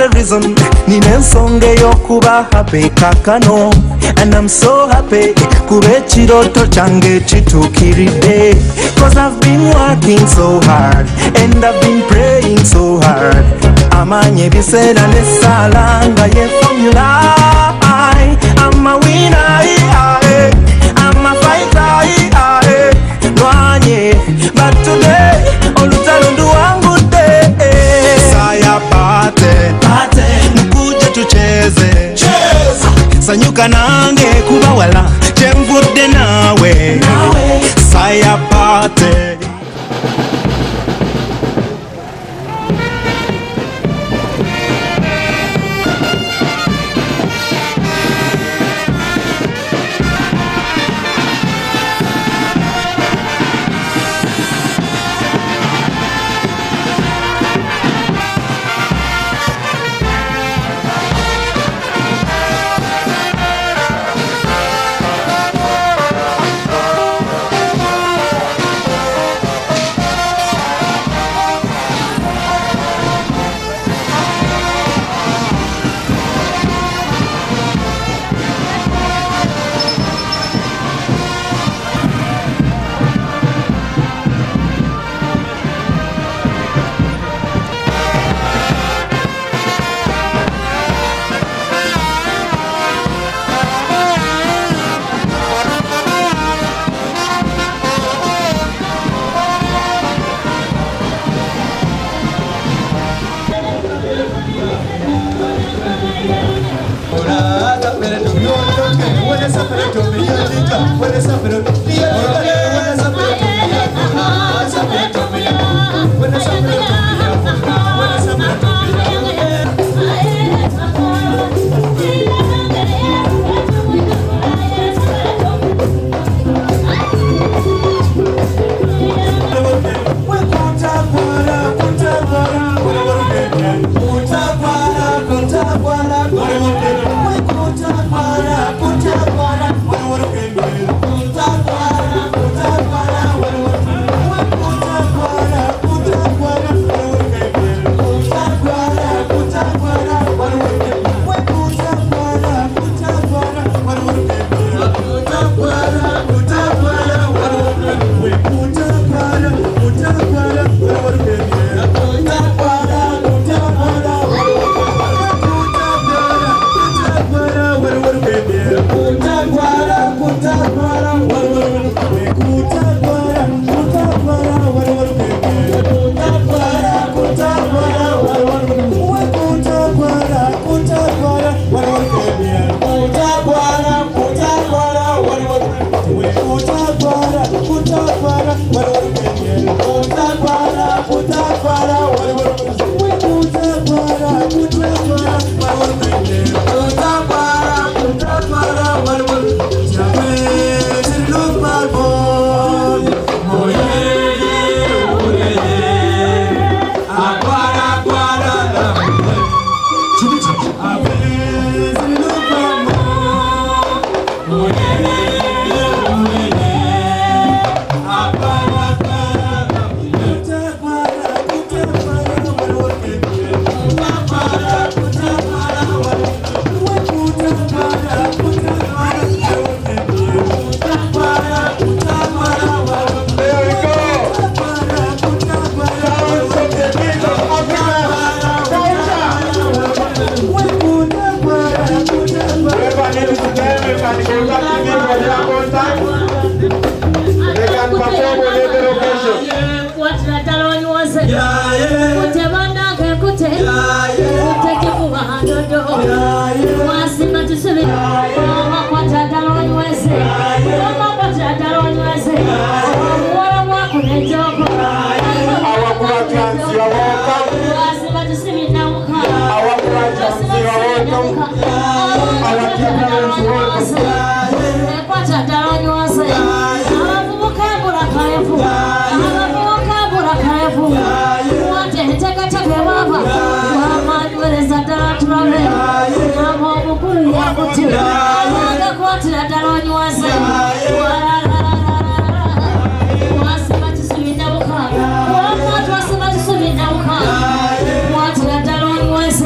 a reason. Ninensonge yokuba happy kakano. And I'm so happy kube chiroto change chitukiride. Cause I've been working so hard and I've been praying so hard. Amanye bisena nesalanga ye formula. I'm a winner, I'm a fighter, Nwanye. But today, olutalundu wangu de. Saya pate, mkuje tucheze. Sanyuka nange kuba wala, jemvude nawe. Saya pate.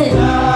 What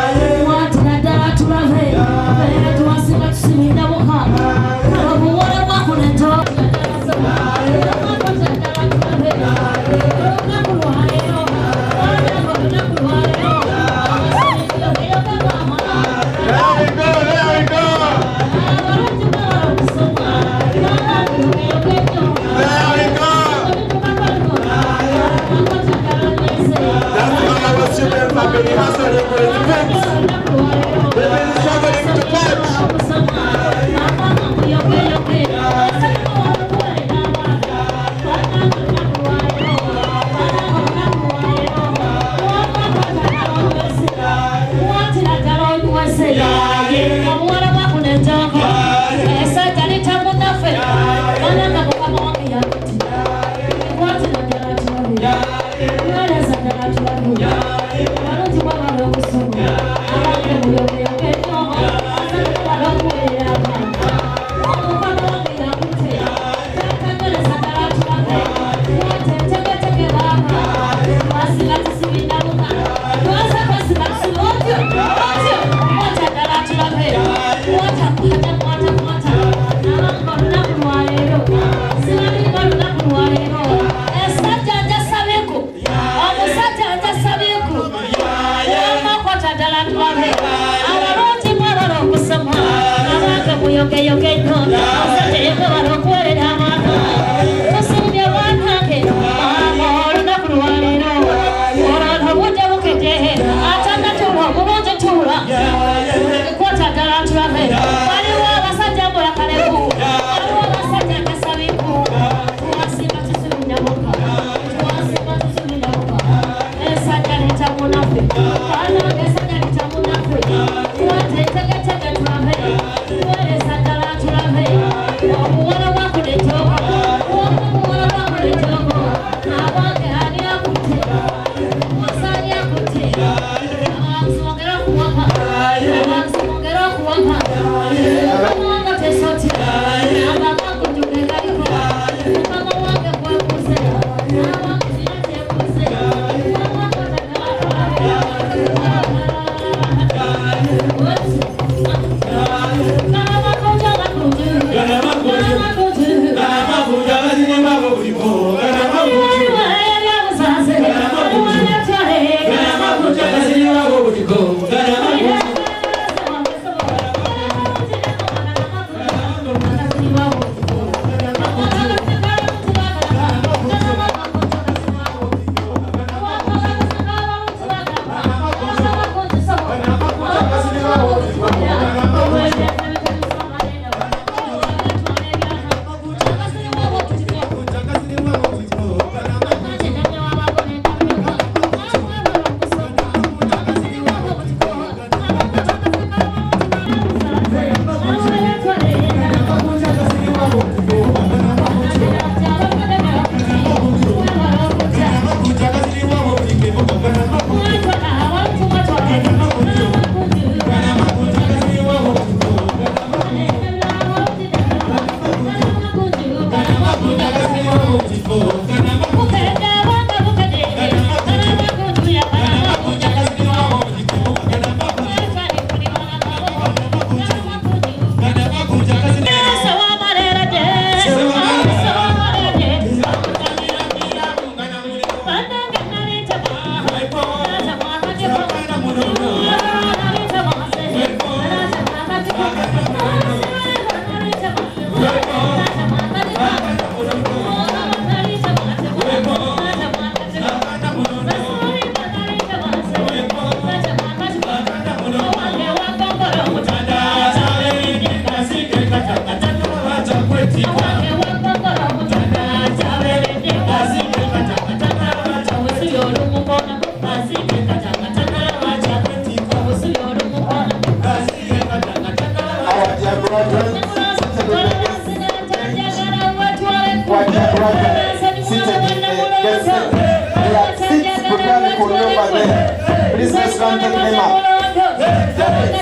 Please let's run to them up.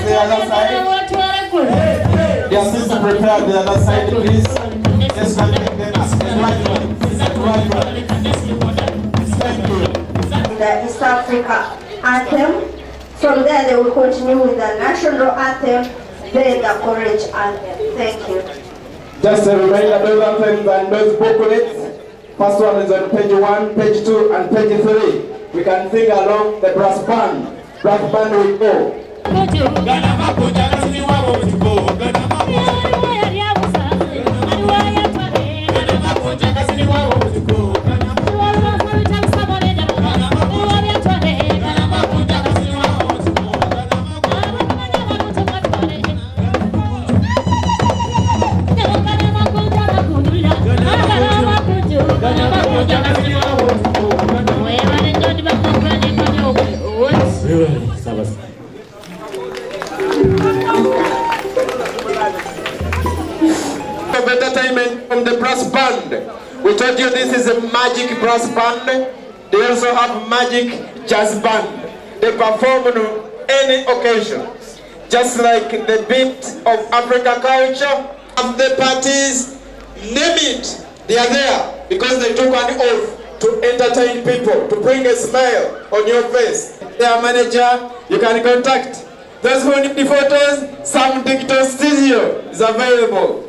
The other side. The assistant prepare the other side, please. Let's run to them up. The East Africa anthem. From there they will continue with the national anthem, then the courage anthem. Thank you. Just a reminder, those anthems and those booklets. First one is on page 1, page 2, and page 3. We can sing along the brass band. Brass band will go. Of entertainment from the brass band. We told you this is a magic brass band. They also have magic jazz band. They perform on any occasion. Just like the beat of African culture, of the parties, name it, they are there because they took an oath to entertain people, to bring a smile on your face. Their manager, you can contact. Those who need the photos, some digital studio is available.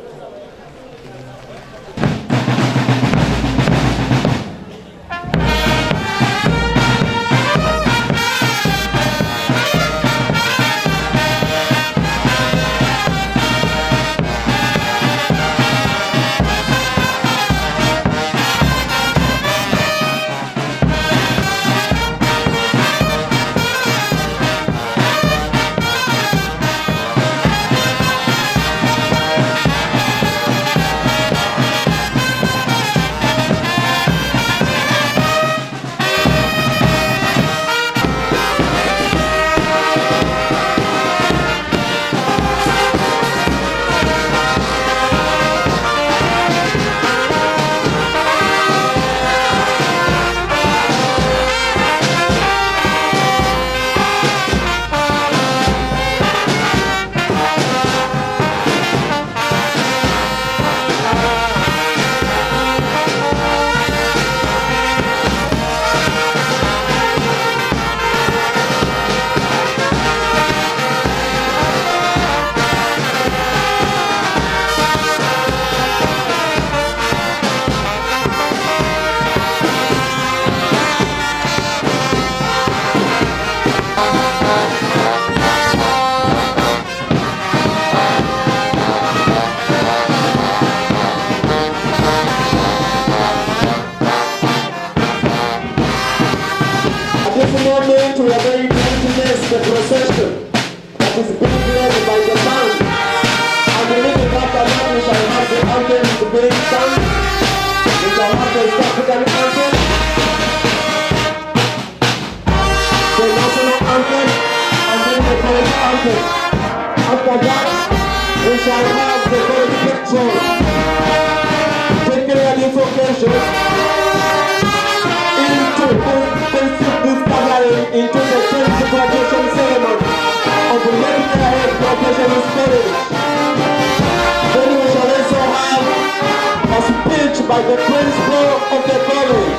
We are very glad to witness the procession that is being led by the band. And immediately after that, we shall have the anthem being sung. We shall have the East African anthem, the national anthem, and then the college anthem. After that, we shall have the college picture, taking an invocation into the 10th graduation ceremony of the Medicare Professional College. Then we shall also have a speech by the principal of the college.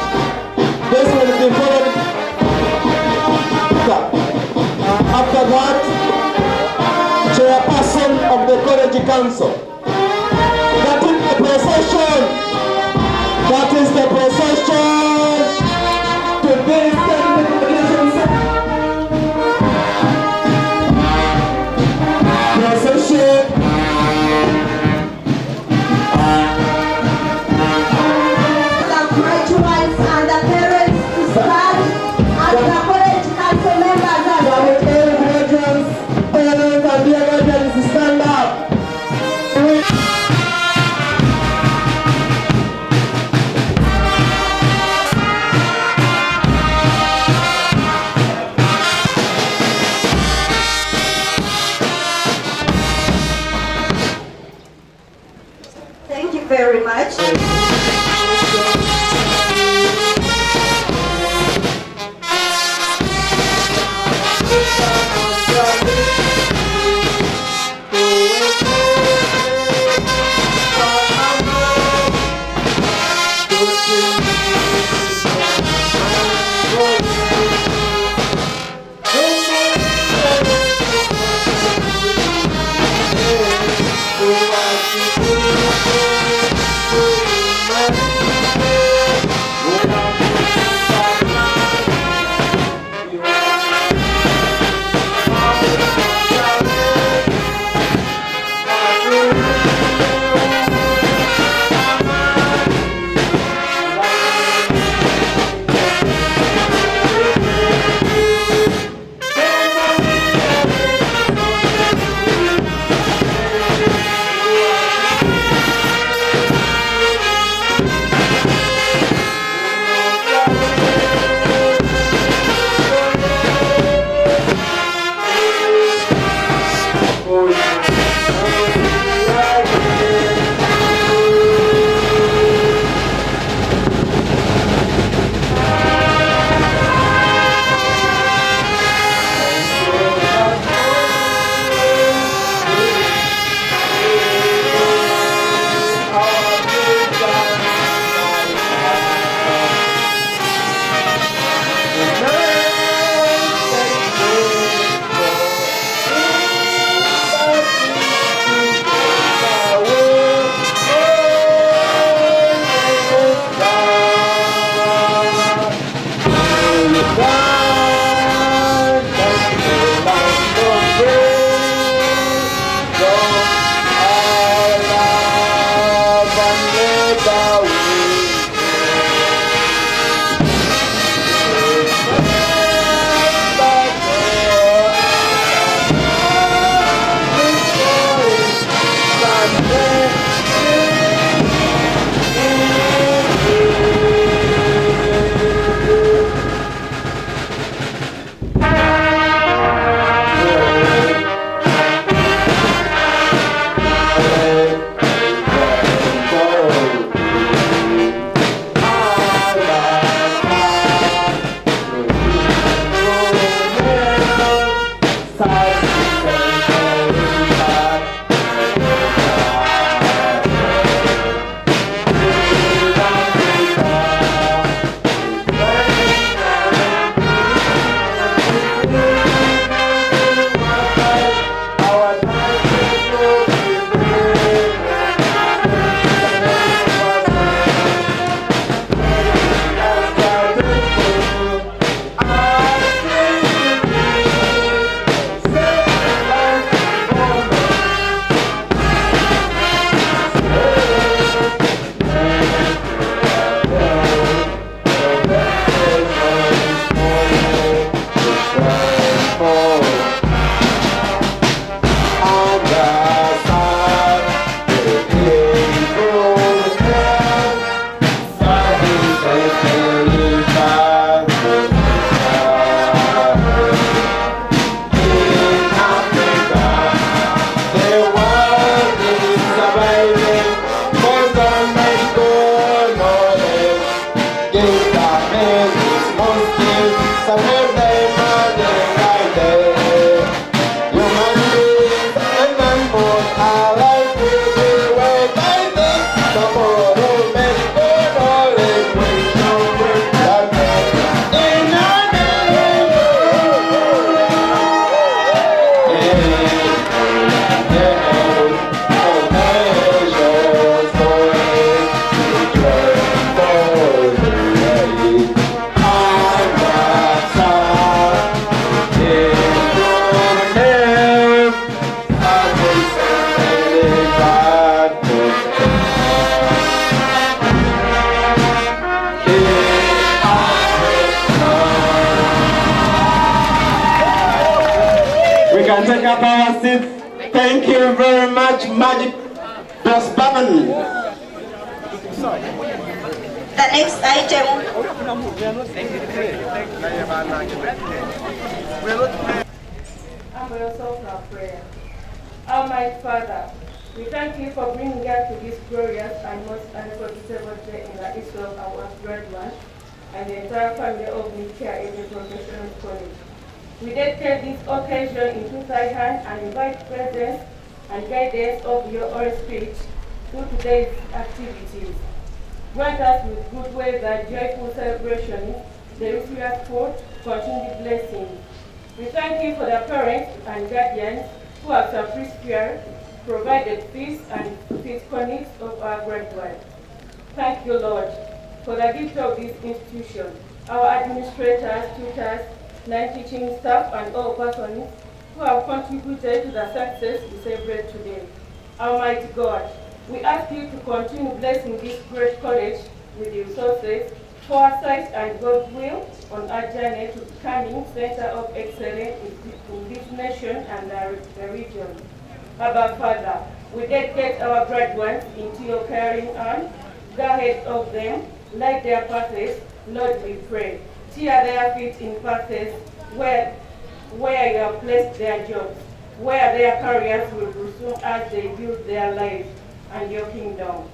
This will be followed. After that, chairperson of the college council. That is the procession. That is the procession to this can take up our seats. Thank you very much, Magic Bosbaman. The next item. I'm also for prayer. Almighty Father, we thank you for bringing us to this glorious and most unforgettable day in the history of our great one and the entire family of Medicare in the professional college. We dedicate this occasion into thy hand and invite presence and guidance of your Holy Spirit through today's activities. Grant us with good weather, joyful celebrations, delicious food, continued blessings. We thank you for the parents and guardians who have so prescribed, provided fees and physical needs of our graduates. Thank you, Lord, for the gift of this institution, our administrators, tutors, non-teaching staff, and all persons who have contributed to the success we celebrate today. Almighty God, we ask you to continue blessing this great college with the resources, foresight, and goodwill on our journey to becoming center of excellence in this nation and the region. Abba Father, we dedicate our graduates into your caring arms. Go ahead of them, light their paths, Lord, we pray. Tear their feet in paths where you have placed their jobs, where their careers will resume as they build their lives and your kingdom.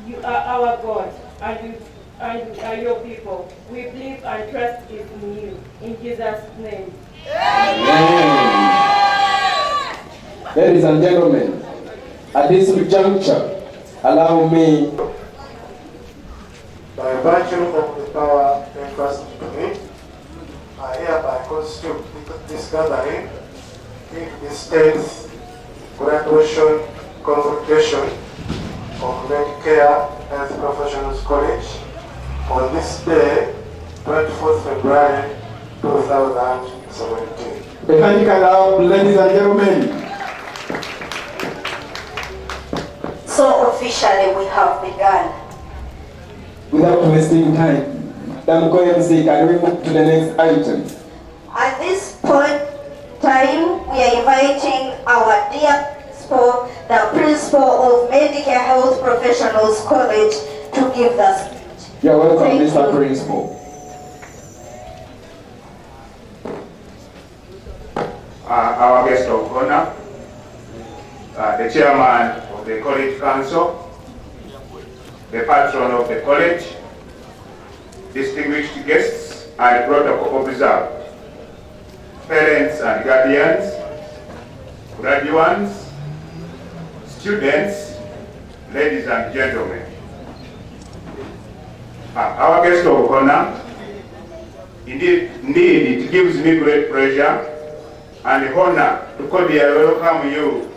You are our God, and you are your people. We believe and trust in you. In Jesus' name. Amen. Ladies and gentlemen, at this juncture, allow me, by virtue of the power entrusted to me, I hereby constitute this gathering in the state's graduation convocation of Medicare Health Professionals College on this day, 24th February 2017. a hand clap, ladies and gentlemen. So officially we have begun. Without wasting time, Damko MC, can we move to the next item? At this point time, we are inviting our dear principal, the principal of Medicare Health Professionals College, to give the speech. You're welcome, Thank Mr. you. Principal. Our guest of honor, the chairman of the college council, the patron of the college, distinguished guests and protocol observers, parents and guardians, graduates, students, ladies and gentlemen. Our guest of honor, indeed it gives me great pleasure and honor to cordially welcome you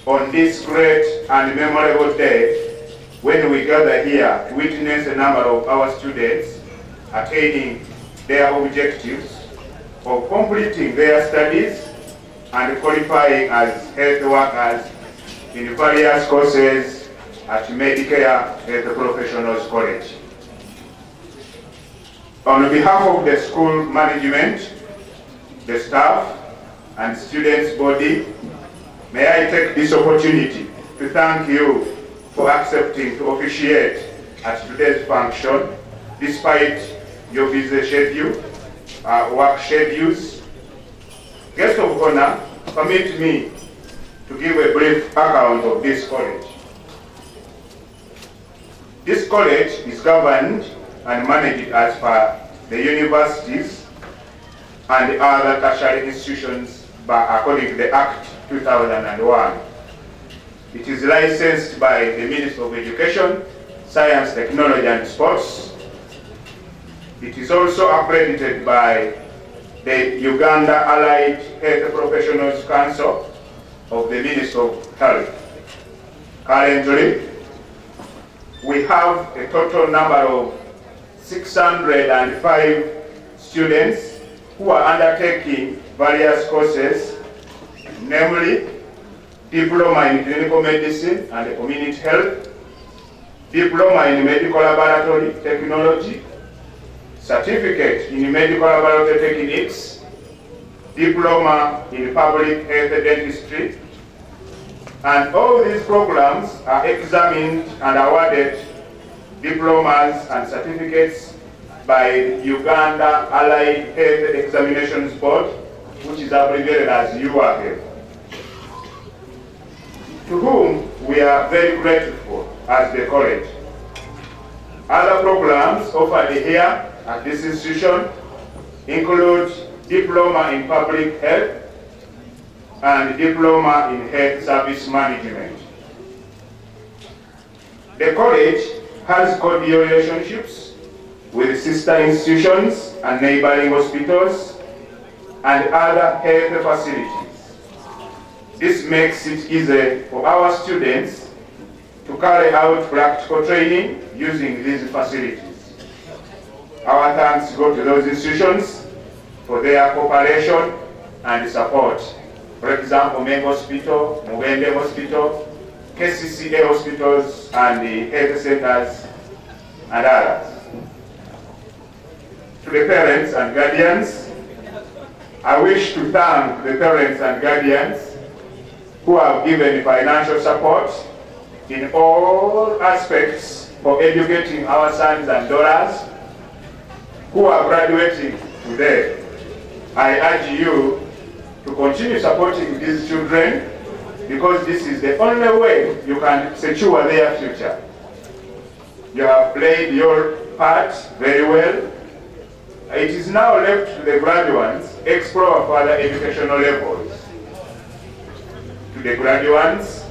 on this great and memorable day when we gather here to witness a number of our students attaining their objectives of completing their studies and qualifying as health workers in various courses at Medicare Health Professionals College. On behalf of the school management, the staff, and students' body, may I take this opportunity to thank you for accepting to officiate at today's function, despite your busy schedule, work schedules. Guest of honor, permit me to give a brief account of this college. This college is governed and managed as per the universities and other tertiary institutions according to the Act 2001. It is licensed by the Ministry of Education, Science, Technology and Sports. It is also accredited by the Uganda Allied Health Professionals Council of the Ministry of Health. Currently, we have a total number of 605 students who are undertaking various courses, namely Diploma in Clinical Medicine and Community Health, Diploma in Medical Laboratory Technology, Certificate in Medical Laboratory Techniques, diploma in public health dentistry, and all these programs are examined and awarded diplomas and certificates by Uganda Allied Health Examinations Board, which is abbreviated as UAHEB, to whom we are very grateful as the college. Other programs offered here at this institution include Diploma in Public Health and Diploma in Health Service Management. The college has cordial relationships with sister institutions and neighboring hospitals and other health facilities. This makes it easy for our students to carry out practical training using these facilities. Our thanks go to those institutions for their cooperation and support. For example, Mengo Hospital, Mugende Hospital, KCCA hospitals, and the health centers, and others. To the parents and guardians, I wish to thank the parents and guardians who have given financial support in all aspects for educating our sons and daughters who are graduating today. I urge you to continue supporting these children because this is the only way you can secure their future. You have played your part very well. It is now left to the graduates to explore further educational levels. To the graduates,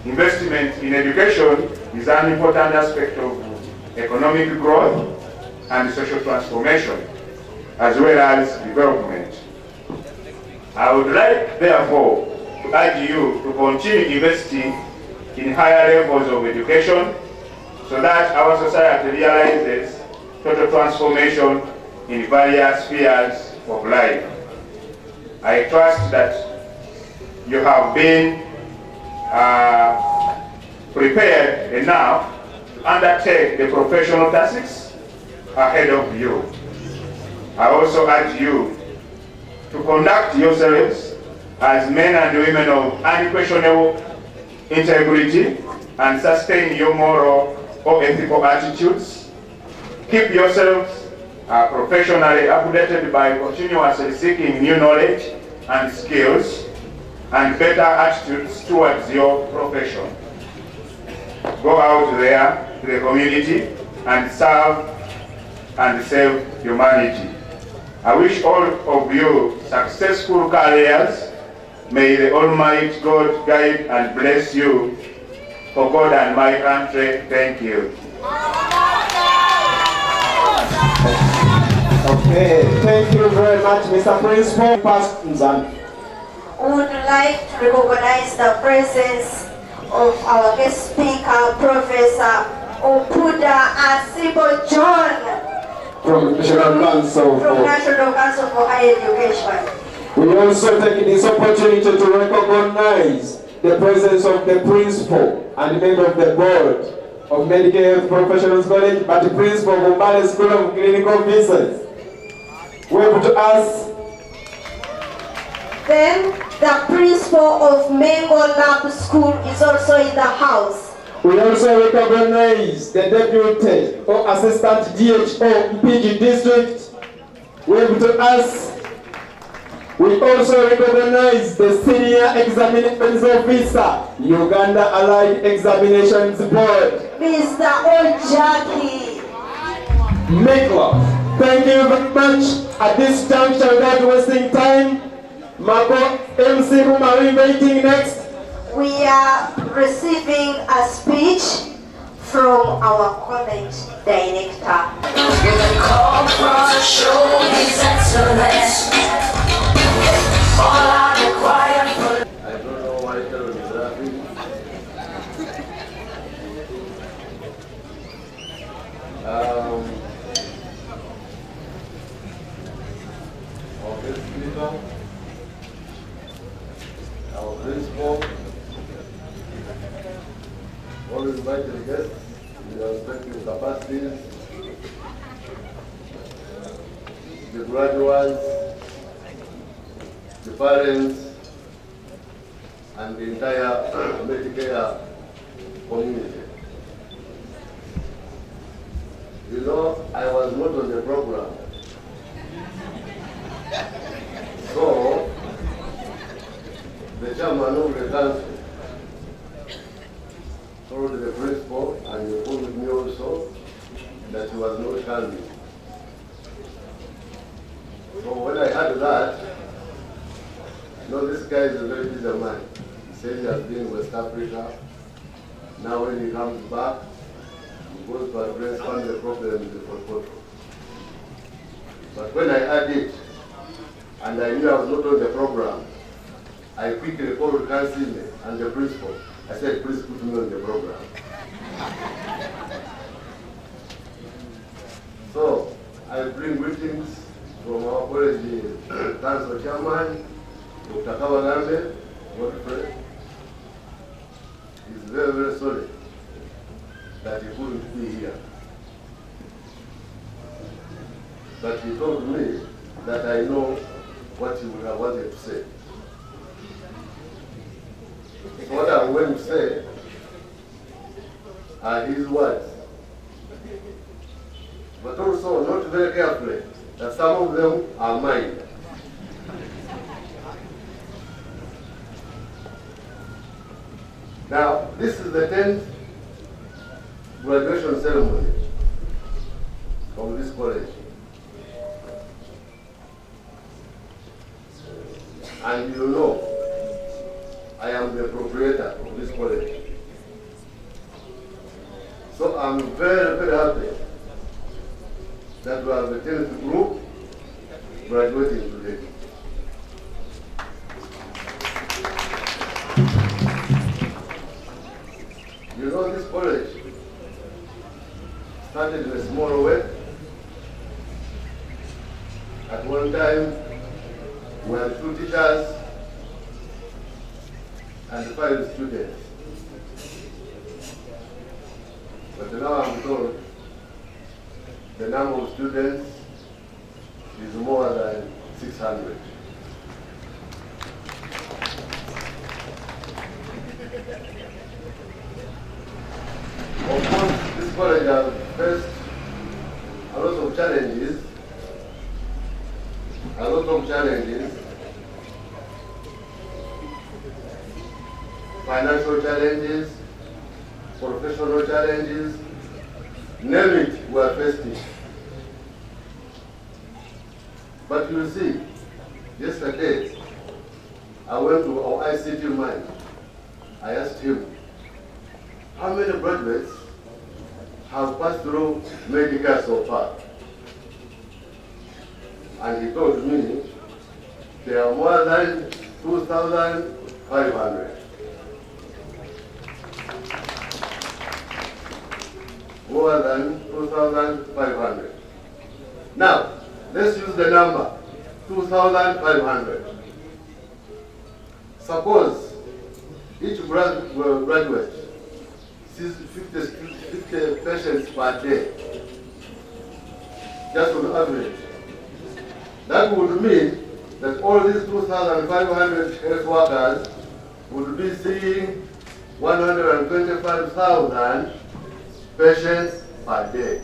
investment in education is an important aspect of economic growth and social transformation, as well as development. I would like, therefore, to urge you to continue investing in higher levels of education so that our society realizes total transformation in various spheres of life. I trust that you have been prepared enough to undertake the professional tasks ahead of you. I also urge you to conduct yourselves as men and women of unquestionable integrity and sustain your moral or ethical attitudes. Keep yourselves professionally updated by continuously seeking new knowledge and skills and better attitudes towards your profession. Go out there to the community and serve and save humanity. I wish all of you successful careers. May the Almighty God guide and bless you. For God and my country, thank you. Okay, thank you very much, Mr. Principal. Pastor, would like to recognize the presence of our guest speaker, Professor Opuda Asibo John from National Council for Higher Education. We also take this opportunity to recognize the presence of the principal and member of the board of Medicare Professionals College, but the principal of Mbale School of Clinical Business. We're able to ask. Then the principal of Mengo Lab School is also in the house. We also recognize the deputy or assistant DHO PG district. We're able to ask. We also recognize the senior examinations officer, Uganda Allied Examinations Board, Mr. Ojaki. Mekla. Thank you very much. At this juncture, without wasting time, Mako MC whom are we inviting next? We are receiving a speech from our college director. You can call for a show his excellence. All I require for I don't know why tell me that. Our guest speaker, our principal, all invited guests in their respective capacities, the graduates, the parents, and the entire Medicare community. You know, I was not on the program. So, the chairman of the council told the principal, and he told me also, that he was not coming. So when I heard that, you know, this guy is a very busy man. He said he has been in West Africa. Now when he comes back, he goes to address one of the problems in the portfolio. But when I heard it, and I knew I was not on the program, I quickly called council and the principal. I said, please put me on the program. So, I bring greetings from our college council chairman, Dr. Kawagambe, Godfrey. He's very, very sorry that he couldn't be here. But he told me that I know what he would have wanted to say. So what I'm going to say are his words. But also, note very carefully that some of them are mine. Now, this is the 10th graduation ceremony from this college. And you know, I am the proprietor of this college. So I'm very, very happy that we have the 10th group graduating today. You know, this college started in a small way. At one time, we had 2 teachers and 5 students. But now I'm told the number of students is more than 600. Of course, this college has faced a lot of challenges. Financial challenges, professional challenges, name it, we are facing. But you see, yesterday, I went to our ICT man. I asked him, how many graduates have passed through Medicare so far? And he told me there are more than 2,500. More than 2,500. Now, let's use the number 2,500. Suppose each graduate sees 50 patients per day, just on average. That would mean that all these 2,500 health workers would be seeing 125,000 patients per day.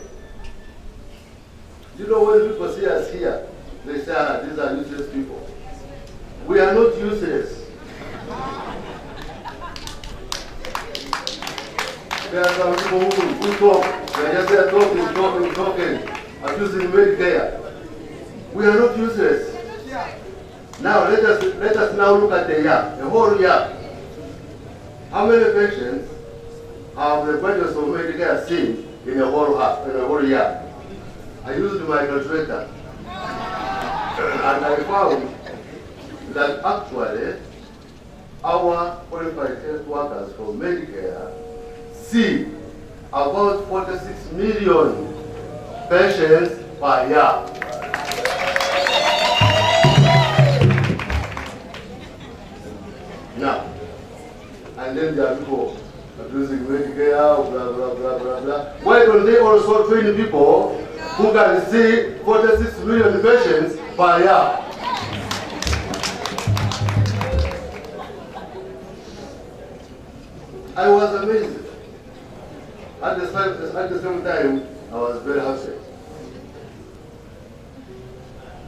You know, when people see us here, they say, ah, these are useless people. We are not useless. There are some people who talk, they just say talking, abusing Medicare. We are not useless. Now let us now look at the year, the whole year. How many patients have the graduates of Medicare seen in a whole year? I used my calculator, and I found that actually our qualified health workers from Medicare see about 46 million patients per year. Now, and then there are people abusing Medicare, blah, blah, blah, blah, blah. Why don't they also train people who can see 46 million patients per year? I was amazed. At the same time, I was very happy.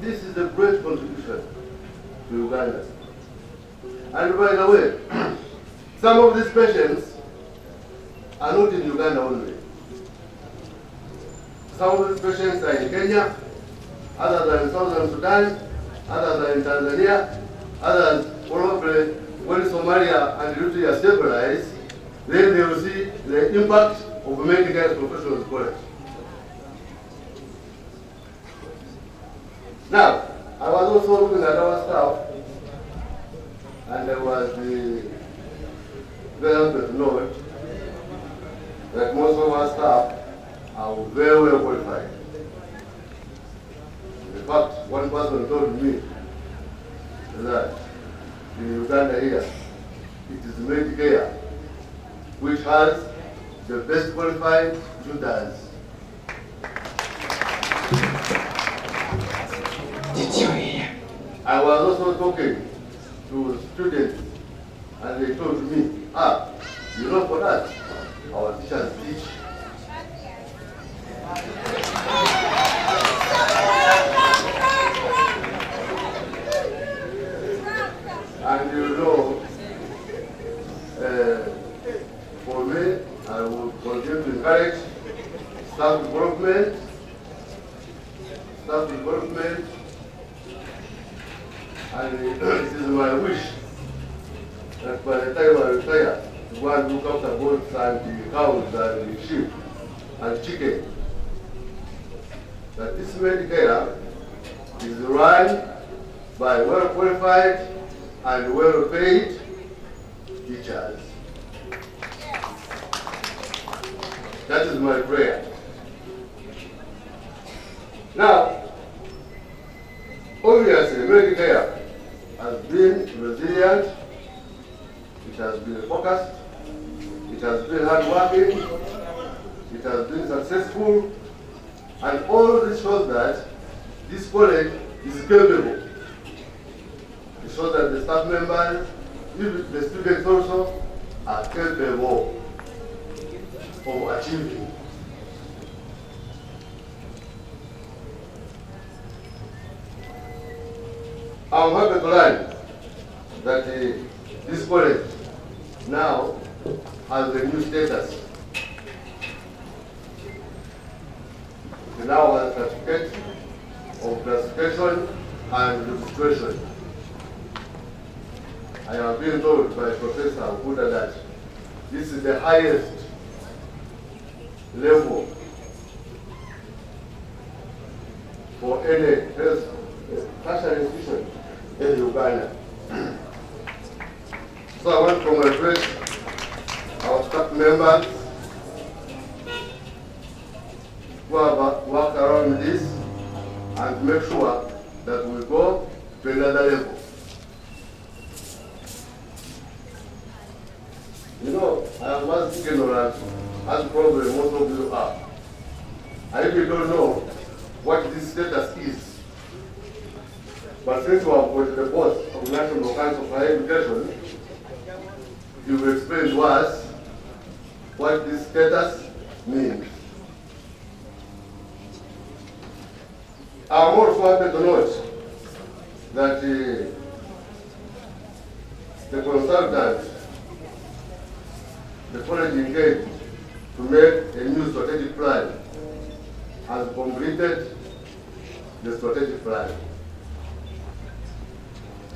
This is a great contribution to Uganda. And by the way, some of these patients are not in Uganda only. Some of these patients are in Kenya, others are in Southern Sudan, others are in Tanzania, others probably when Somalia and Eritrea stabilize, then they will see the impact of Medicare professionals college. Now, I was also looking at our staff, and I was very happy to note that most of our staff are very well qualified. In fact, one person told me that in Uganda here, it is Medicare which has the best qualified tutors. I was also talking to students and they told me, you know, for that, our teachers teach. And you know, for me, I will continue to encourage staff development, and it is my wish that by the time I retire, to go and look after goats and the cows and the sheep and chicken, that this Medicare is run by well-qualified and well-paid teachers. That is my prayer. Now, obviously, Medicare has been resilient, it has been focused, it has been hardworking, it has been successful, and all this shows that this college is capable. It shows that the staff members, even the students also, are capable of achieving. I'm happy to learn that this college now has a new status. It now has a certificate of classification and registration. I have been told by Professor Buddha that this is the highest level for any tertiary institution in Uganda. So I want to congratulate our staff members who have worked around this and make sure that we go to another level. You know, I am as ignorant as probably most of you are. I really don't know what this status is. But since you have got the boss of National Council for Higher Education, you will explain to us what this status means. I'm also happy to note that the consultant, the college engaged to make a new strategic plan, has completed the strategic plan.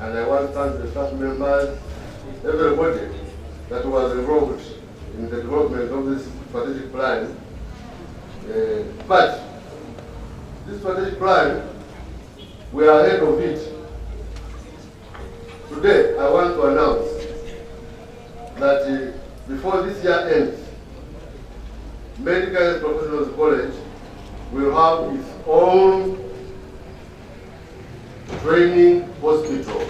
And I want to thank the staff members, everybody that was involved in the development of this strategic plan. But this strategic plan, we are ahead of it. Today, I want to announce that before this year ends, Medicare Professionals College will have its own training hospital.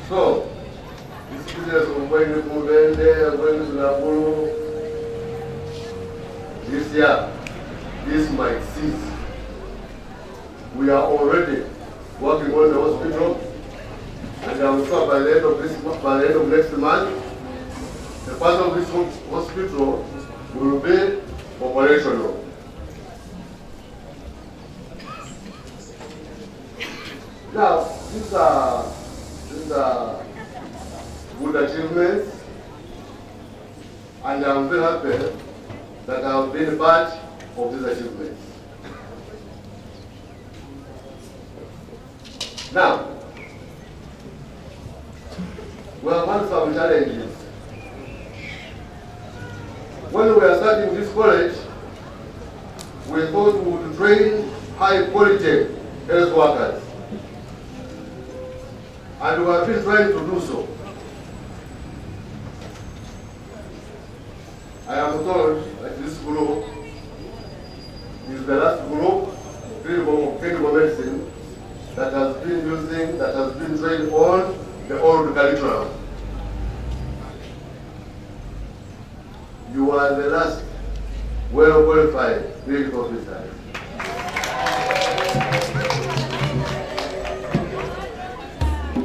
So, this business of when you move in there, when you Nakuru, this year, this might cease. We are already working on the hospital, and I'm sure by the end of next month, the part of this hospital will be operational. Now, these are good achievements, and I'm very happy that I've been part of these achievements. Now, we have had some challenges. When we were starting this college, we thought we would train high quality health workers. And we have been trying to do so. I am told that this group is the last group of clinical medicine that has been trained on the old curriculum. You are the last well-qualified clinical officers.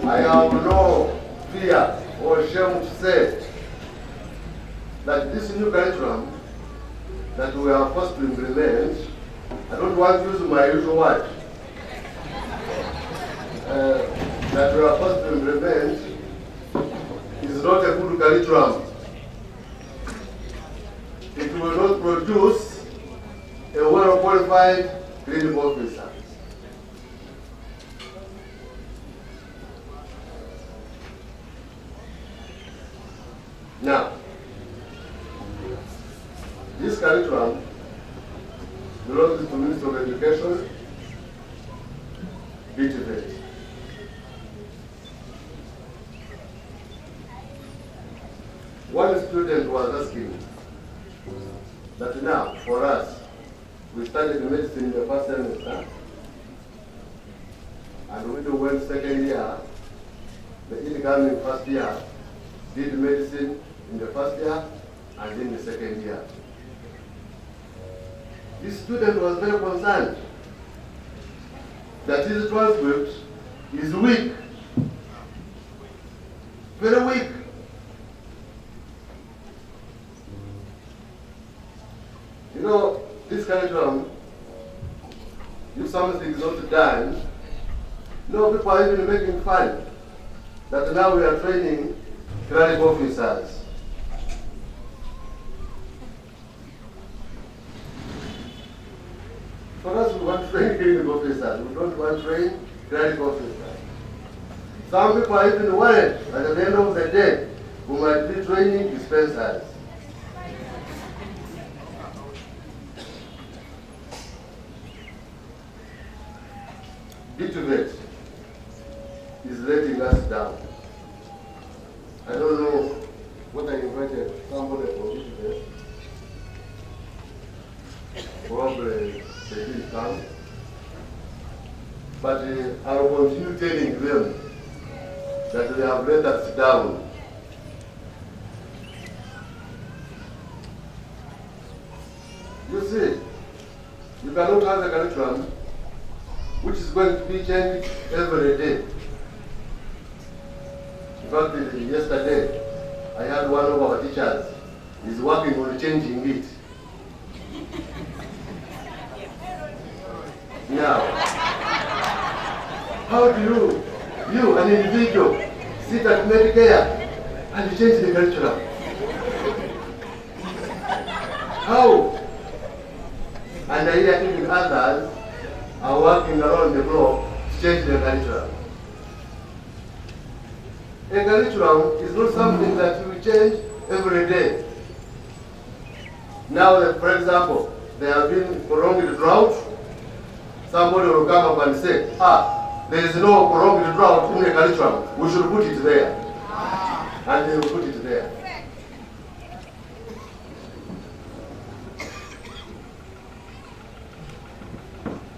I have no fear or shame to say that this new curriculum that we are forced to implement, I don't want to use my usual word, that we are forced to implement is not a good curriculum. It will not produce a well-qualified clinical officer. Now, this curriculum belongs to the Ministry of Education, BTV. One student was asking that now, for us, we studied medicine in the first semester, and we went second year, the incoming first year, did medicine in the first year and in the second year. This student was very concerned that his transcript is weak, very weak. You know, this curriculum, if something is not done, no, people are even making fun that now we are training clinical officers. For us, we want to train clinical officers. We don't want to train clinical officers. Some people are even worried that at the end of the day, we might be training dispensers. BTVET is letting us down. I don't know what I invited somebody from BTVET. Probably they didn't come. But I will continue telling them that they have let us down. You see, you cannot have a curriculum which is going to be changed every day. In fact, yesterday, I had one of our teachers is working on changing it. Now, how do you, an individual, sit at Medicare and change the curriculum? How? And I hear even others are working around the globe to change the curriculum. A curriculum is not something that you change every day. Now, for example, there have been prolonged drought. Somebody will come up and say, there is no prolonged drought in the curriculum. We should put it there. And they will put it there.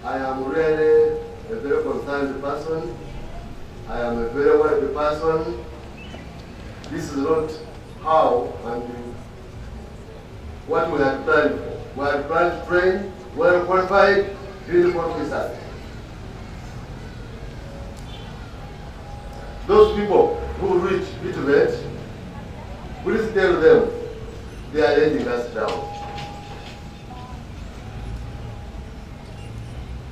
I am really a very concerned person. I am a very worried person. This is not how and what we had planned for. We had planned to train well-qualified clinical officers. those people who reach Bituvet, please tell them they are letting us down.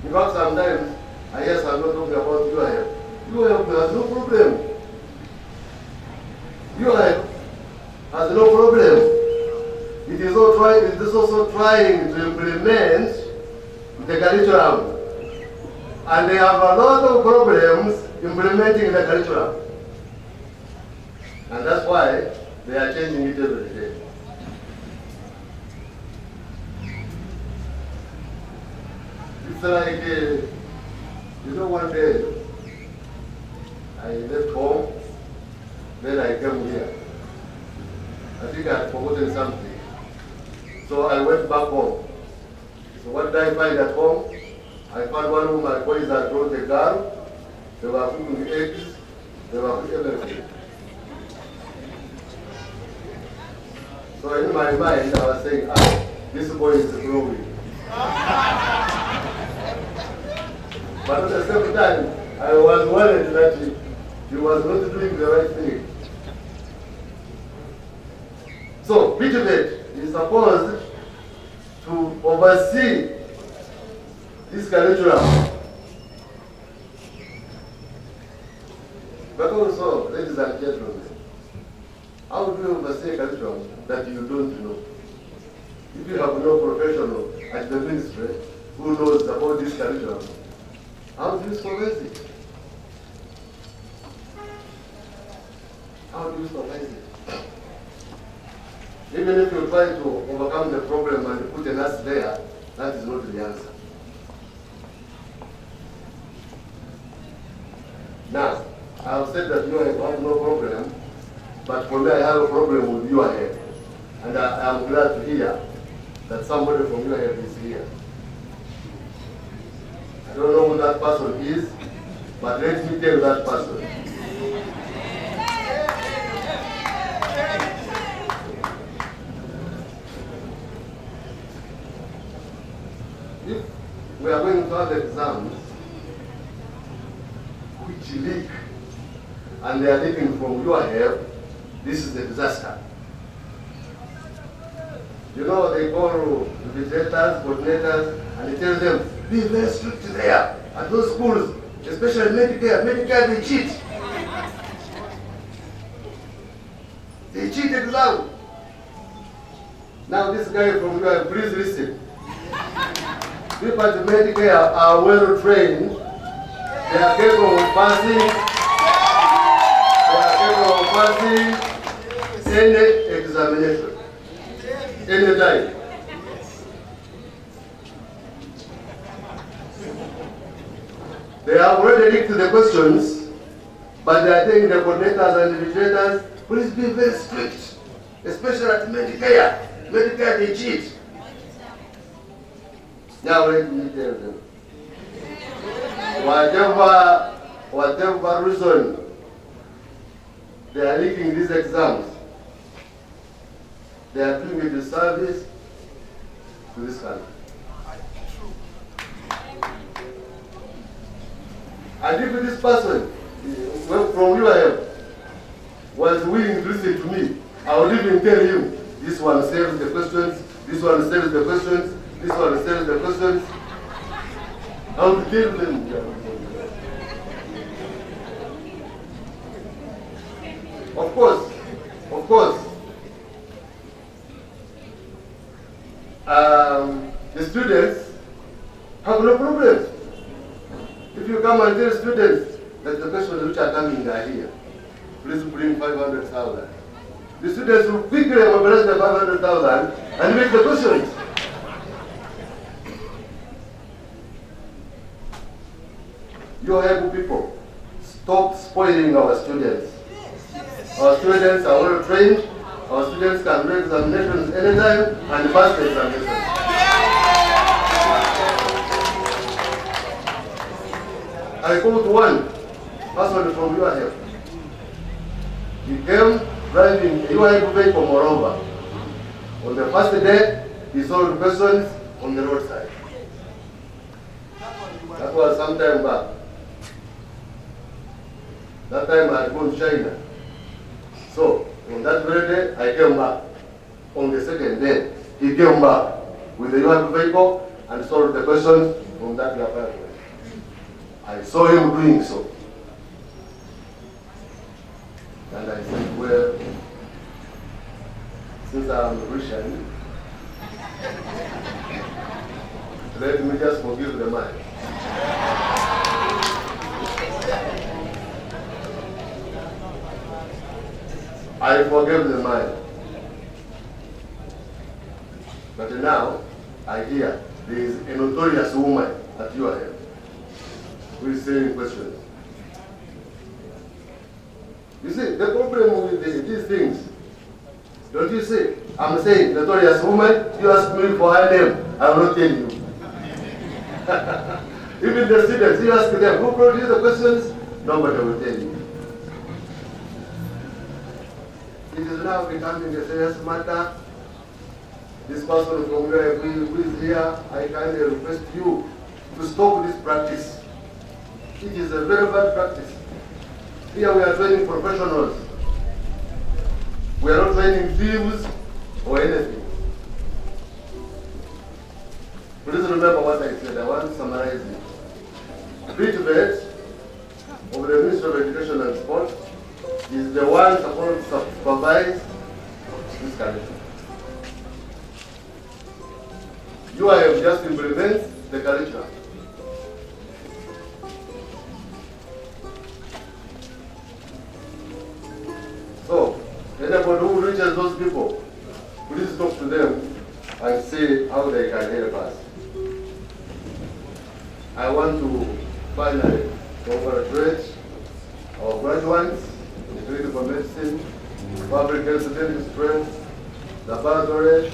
In fact, sometimes I hear some people talking about your help. Your help has no problem. Your help has no problem. It is also trying to implement the curriculum. And they have a lot of problems implementing the curriculum. And that's why they are changing it every day. It's like, one day I left home, then I came here. I think I had forgotten something. So I went back home. So what did I find at home? I found one of my boys had brought a girl. They were cooking the eggs. They were cooking everything. So in my mind, I was saying, this boy is growing. But at the same time, I was worried that he was not doing the right thing. So, Bituvet is supposed to oversee this curriculum. But also, ladies and gentlemen, how do you oversee a curriculum that you don't know? If you have no professional at the ministry who knows about this curriculum, how do you supervise it? How do you supervise it? Even if you try to overcome the problem and put a nurse there, that is not the answer. Now, I have said that you have no problem, but for me I have a problem with your head. And I am glad to hear that somebody from your head is here. I don't know who that person is, but let me tell that person. If we are going to have exams which leak, and they are leaking from your help, this is a disaster. You know, they call visitors, coordinators, and they tell them, be very strict there. At those schools, especially Medicare, they cheat. They cheat exam. Now this guy from your, please listen. People at Medicare are well trained. They are capable of passing. They are capable of passing any examination, any time. They have already linked the questions, but they are telling the coordinators and the vigilators, please be very strict, especially at Medicare. Medicare, they cheat. Now let me tell them. Whatever reason they are leaking these exams, they are doing a disservice to this country. And if this person from your help was willing to listen to me, I would even tell you, this one saves the questions, this one saves the questions, this one saves the questions. I would tell them. Of course, the students have no problem. If you come and tell students that the questions which are coming are here, please bring 500,000. The students will quickly mobilize the 500,000 and make the questions. You able people, stop spoiling our students. Our students are well trained. Our students can do examinations anytime and pass the examinations. I called one person from your help. He came driving a UIP vehicle, moreover. On the first day, he solved questions on the roadside. That was some time back. That time I had gone to China. So, on that very day, I came back. On the second day, he came back with the UN vehicle and solved the question from that apartment. I saw him doing so. And I said, well, since I'm Russian, let me just forgive the man. I forgave the man. But now, I hear there is a notorious woman at your head who is saying questions. You see, the problem with these things, don't you see? I'm saying, notorious woman, you ask me for her name, I will not tell you. Even the students, you ask them, who brought you the questions? Nobody will tell you. It is now becoming a serious matter. This person from where who is here, I kindly request you to stop this practice. It is a very bad practice. Here we are training professionals. We are not training thieves or anything. Please remember what I said. I want to summarize it. Treatment of the Ministry of Education and Sport is the one supposed to supervise this curriculum. You have just implemented the curriculum. So, anybody who reaches those people, please talk to them and see how they can help us. I want to finally congratulate our graduates in clinical medicine, public health dentistry, laboratory,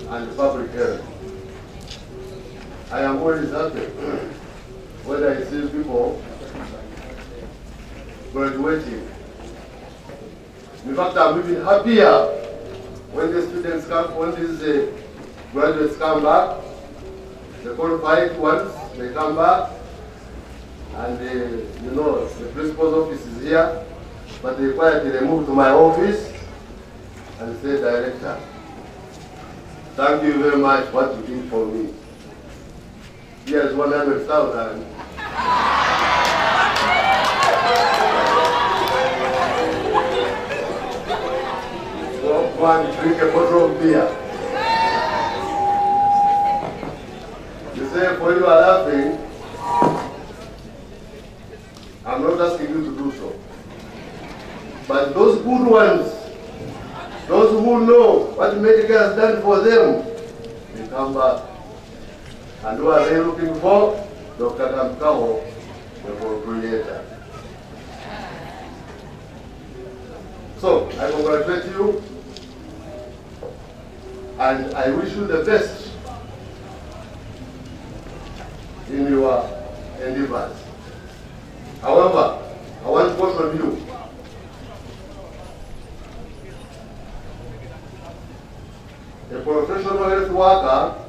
and public health. I am always happy when I see people graduating. In fact, I'm even happier when the students come, when these graduates come back, the qualified ones, they come back, and the principal's office is here, but they quietly move to my office and say, Director, thank you very much for what you did for me. Here's 100,000. Go and drink a bottle of beer. You say, for you are laughing, I'm not asking you to do so. But those good ones, those who know what Medicare has done for them, they come back. And who are they looking for? Dr. Kamkaho, the creator. So, I congratulate you, and I wish you the best in your endeavors. However, I want to caution you. A professional health worker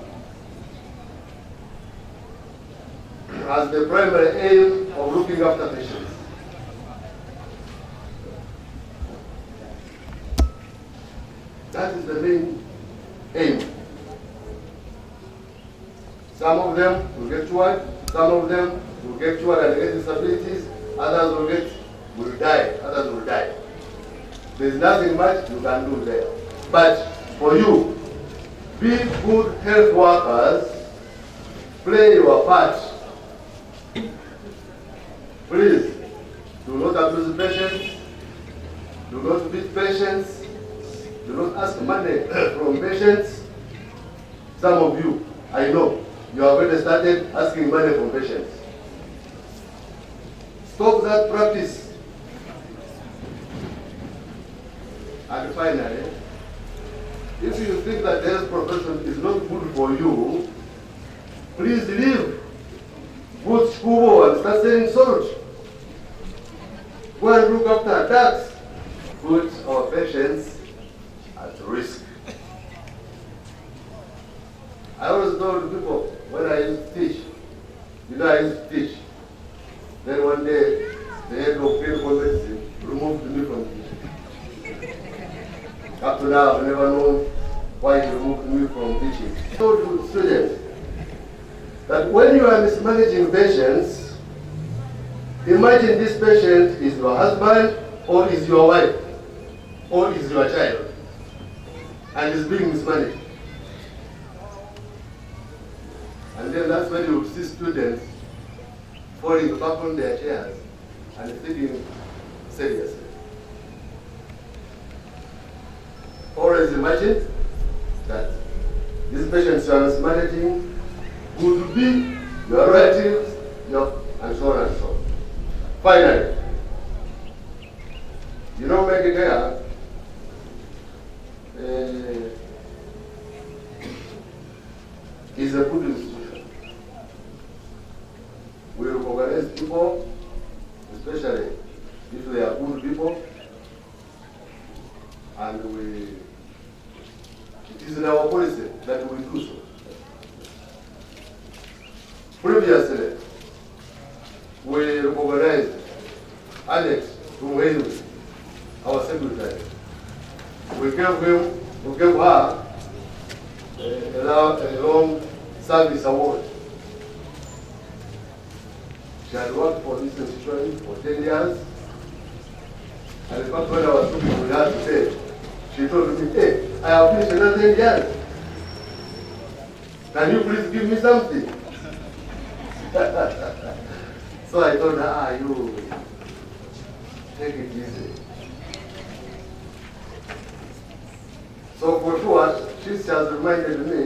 has the primary aim of looking after patients. That is the main aim. Some of them will get cured, some of them will get cured and get disabilities, others will die, others will die. There is nothing much you can do there. But for you, be good health workers, play your part. Please, do not abuse patients, do not beat patients, do not ask money from patients. Some of you, I know, you have already started asking money from patients. Stop that practice. And finally, if you think that the health profession is not good for you, please leave. Go to school and start selling salt. Go and look after ducks. Put our patients at risk. I always told people when I used to teach, I used to teach. Then one day the head of clinical medicine, removed me from teaching. Up to now, I've never known why he removed me from teaching. I told students that when you are mismanaging patients, imagine this patient is your husband, or is your wife, or is your child, and is being mismanaged. And then that's when you see students falling back on their chairs and thinking seriously. Always imagine that these patients you are mismanaging could be your relatives, and so on and so on. Finally, you know, Medicare is a good institution. We recognize people, especially if they are good people, and it is in our policy that we do so. Previously, we recognized Alex Tumwenu, our secretary. We gave her a long service award. She had worked for this institution for 10 years. And in fact, when I was talking with her today, she told me, hey, I have finished another 10 years. Can you please give me something? So I told her, you take it easy. So for sure, she has reminded me,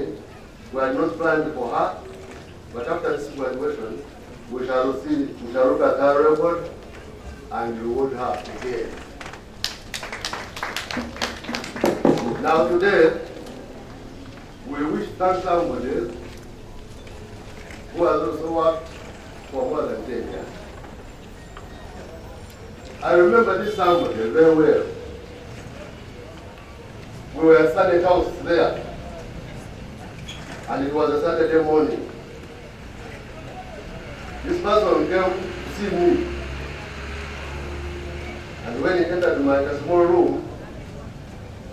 we had not planned for her, but after this graduation, we shall look at her record and reward her again. Now today, we wish to thank somebody who has also worked for more than 10 years. I remember this somebody very well. We were at Sunday house there, and it was a Saturday morning. This person came to see me, and when he entered my small room,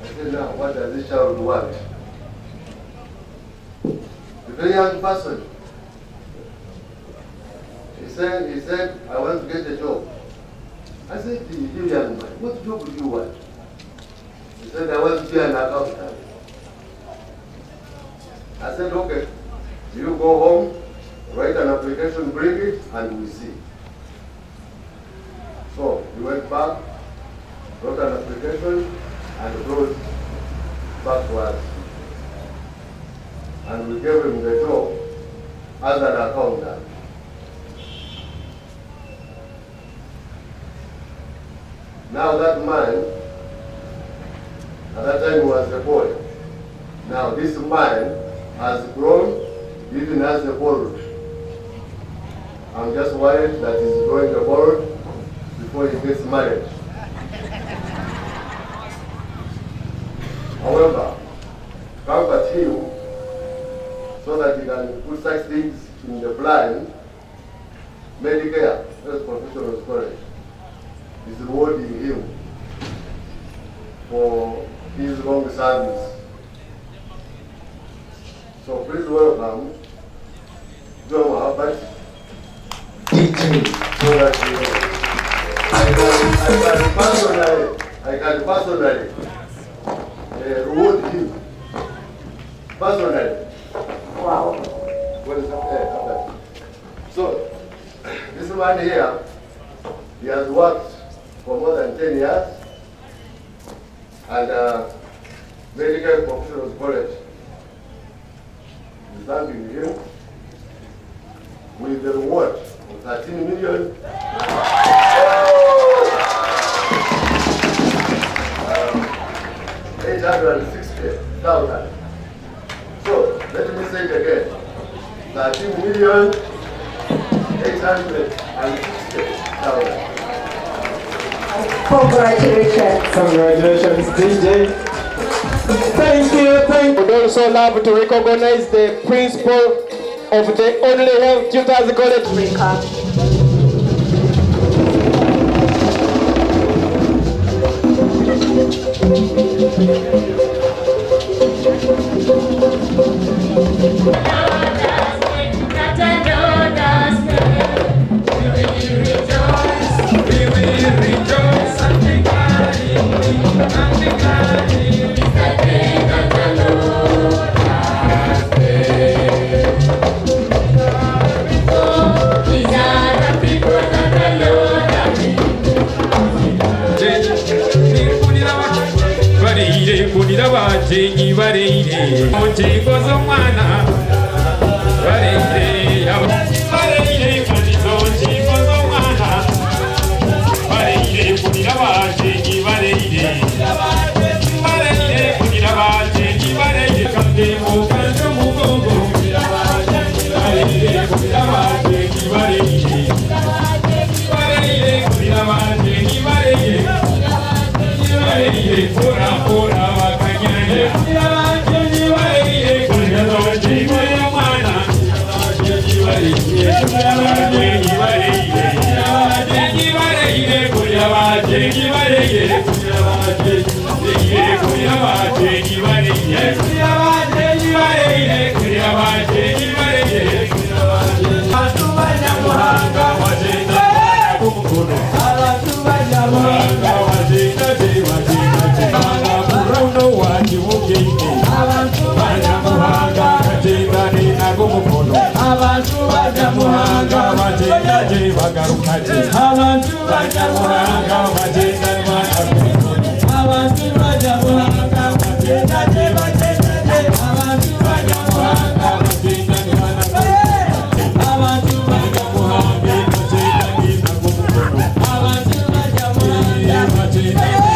I said, now, what does this child want? A very young person. He said, I want to get a job. I said, you young man, what job do you want? He said, I want to be an accountant. I said, okay, you go home, write an application, bring it, and we'll see. So he went back, wrote an application, and brought back to us. And we gave him the job as an accountant. Now that man, at that time he was a boy. Now this man has grown, even as a board. I'm just worried that he's growing a board before he gets married. However, comfort him so that he can put such things in the plan. Medicare, as professional college, is rewarding him for his long service. So please welcome John Muhammad, so that I can personally reward him. Personally. Wow. What is that? So this man here, he has worked for more than 10 years at Medicare Professionals College. We're thanking him with the reward of 13 million. 860,000. So let me say it again. 13,860,000. Congratulations. Congratulations, DJ. Thank you. Would also love to recognize the principal of the Only Health Tutors College. Abajenyi bareire onjiko z'omwana bareire bareire kandi zonjiko z'omwana bareire kunira abajenyi bareire bareire kunira abajenyi bareire kandi mukanze umugongo bareire kunira abajenyi bareire bareire kunira abajenyi bareire bareire pora pora abantu bajamuhanga bajendaje bagarukaje abantu bajamuhanga bajendaje abantu bajamuhanga bajendaje abantu bajamuhanga bajendaje abantu bajamuhanga bajendaje abantu bajamuhanga bajendaje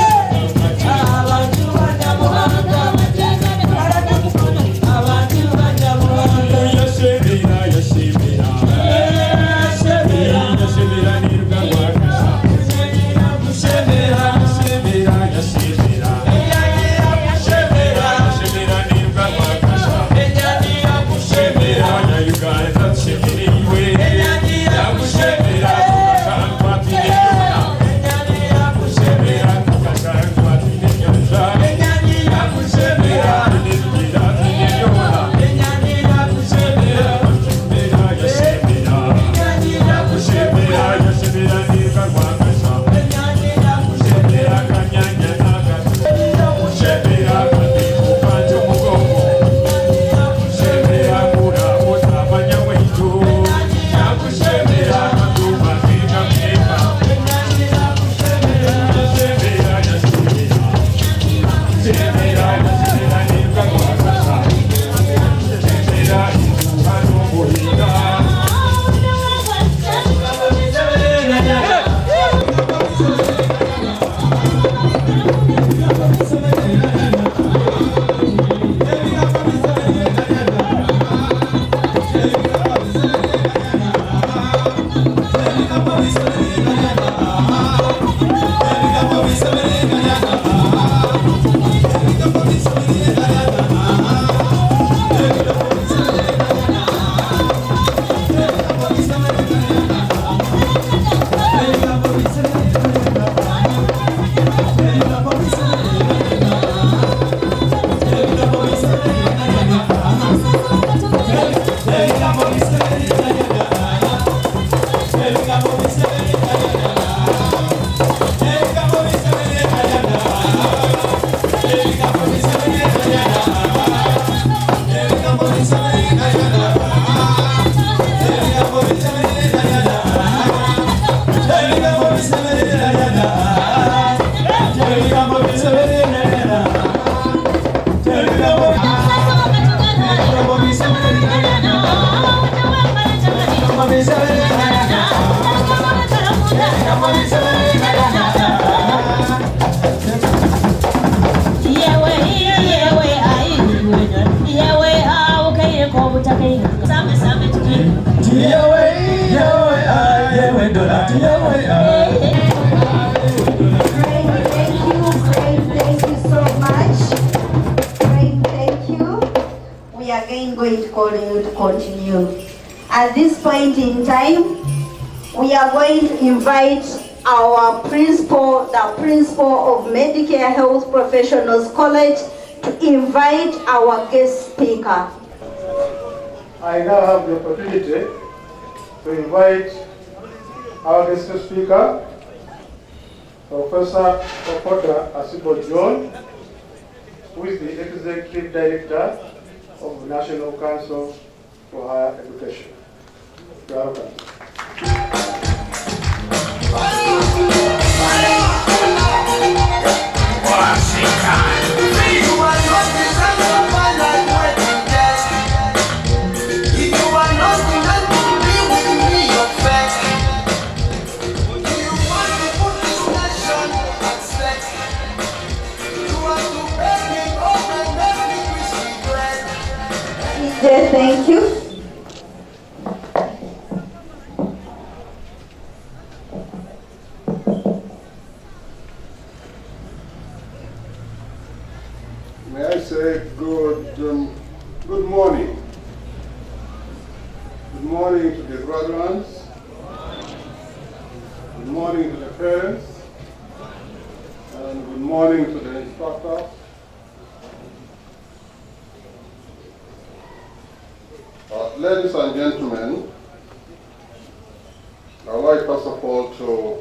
At this point in time, we are going to invite our principal, the principal of Medicare Health Professionals College, to invite our guest speaker. I now have the opportunity to invite our guest speaker, Professor Okoda Asibo John, who is the Executive Director of the National Council for Higher Education. You are welcome. Thank you. May I say good morning. Good morning to the graduates. Good morning to the parents. And good morning to the instructors. Ladies and gentlemen, I would like first of all to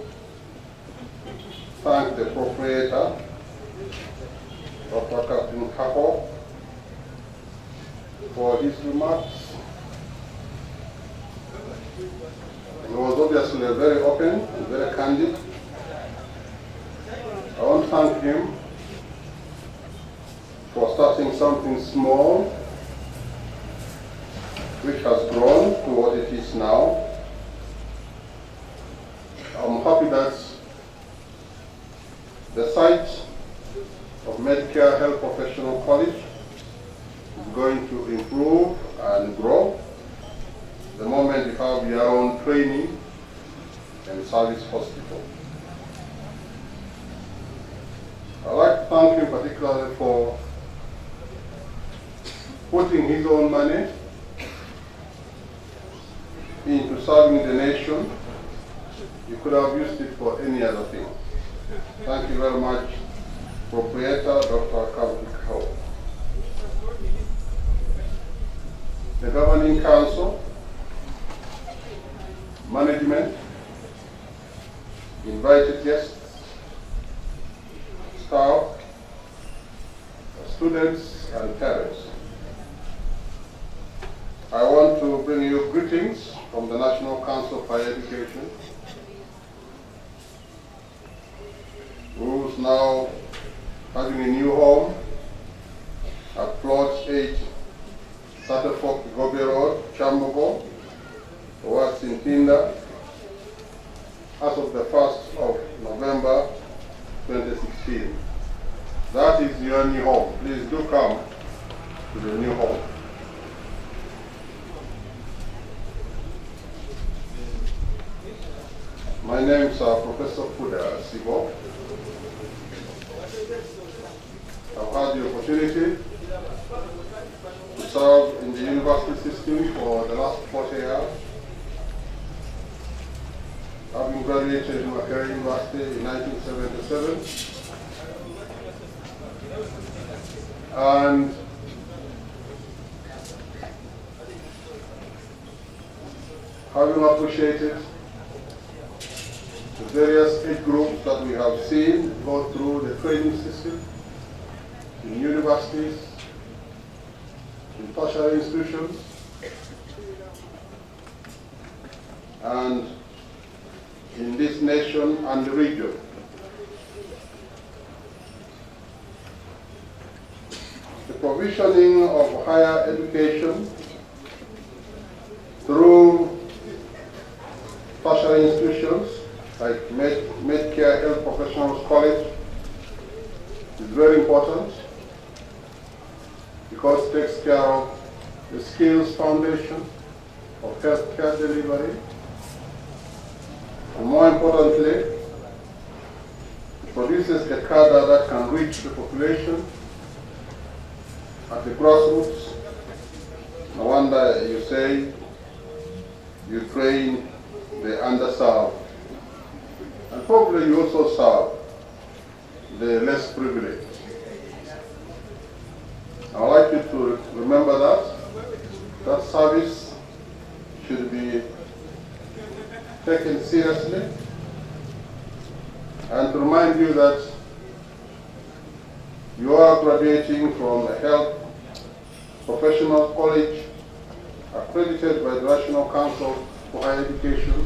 thank the proprietor, Dr. Captain Kako, for his remarks. He was obviously very open and very candid. I want to thank him for starting something small, which has grown to what it is now. I'm happy that the site of Medicare Health Professional College is going to improve and grow the moment you have your own training and service hospital. I'd like to thank him particularly for putting his own money into serving the nation. You could have used it for any other thing. Thank you very much, proprietor Dr. Kako. The governing council, management, invited guests, staff, students, and parents. I want to bring you greetings from the National Council for Higher Education, who's now having a new home at Plot 8, Satterford, Gobe Road, Chambogo, towards Tinda, as of the 1st of November 2016. That is your new home. Please do come to the new home. My name is Professor Fuda Sibo. I've had the opportunity to serve in the university system for the last 40 years. Having graduated in Medicare University in 1977, and having appreciated the various age groups that we have seen go through the training system in universities, in tertiary institutions, and in this nation and the region. The provisioning of higher education through tertiary institutions like Medicare Health Professionals College is very important because it takes care of the skills foundation of healthcare delivery, and more importantly, it produces a cadre that can reach the population at the grassroots. No wonder you say you train the underserved. And probably you also serve the less privileged. I'd like you to remember that service should be taken seriously, and to remind you that you are graduating from a health professional college accredited by the National Council for Higher Education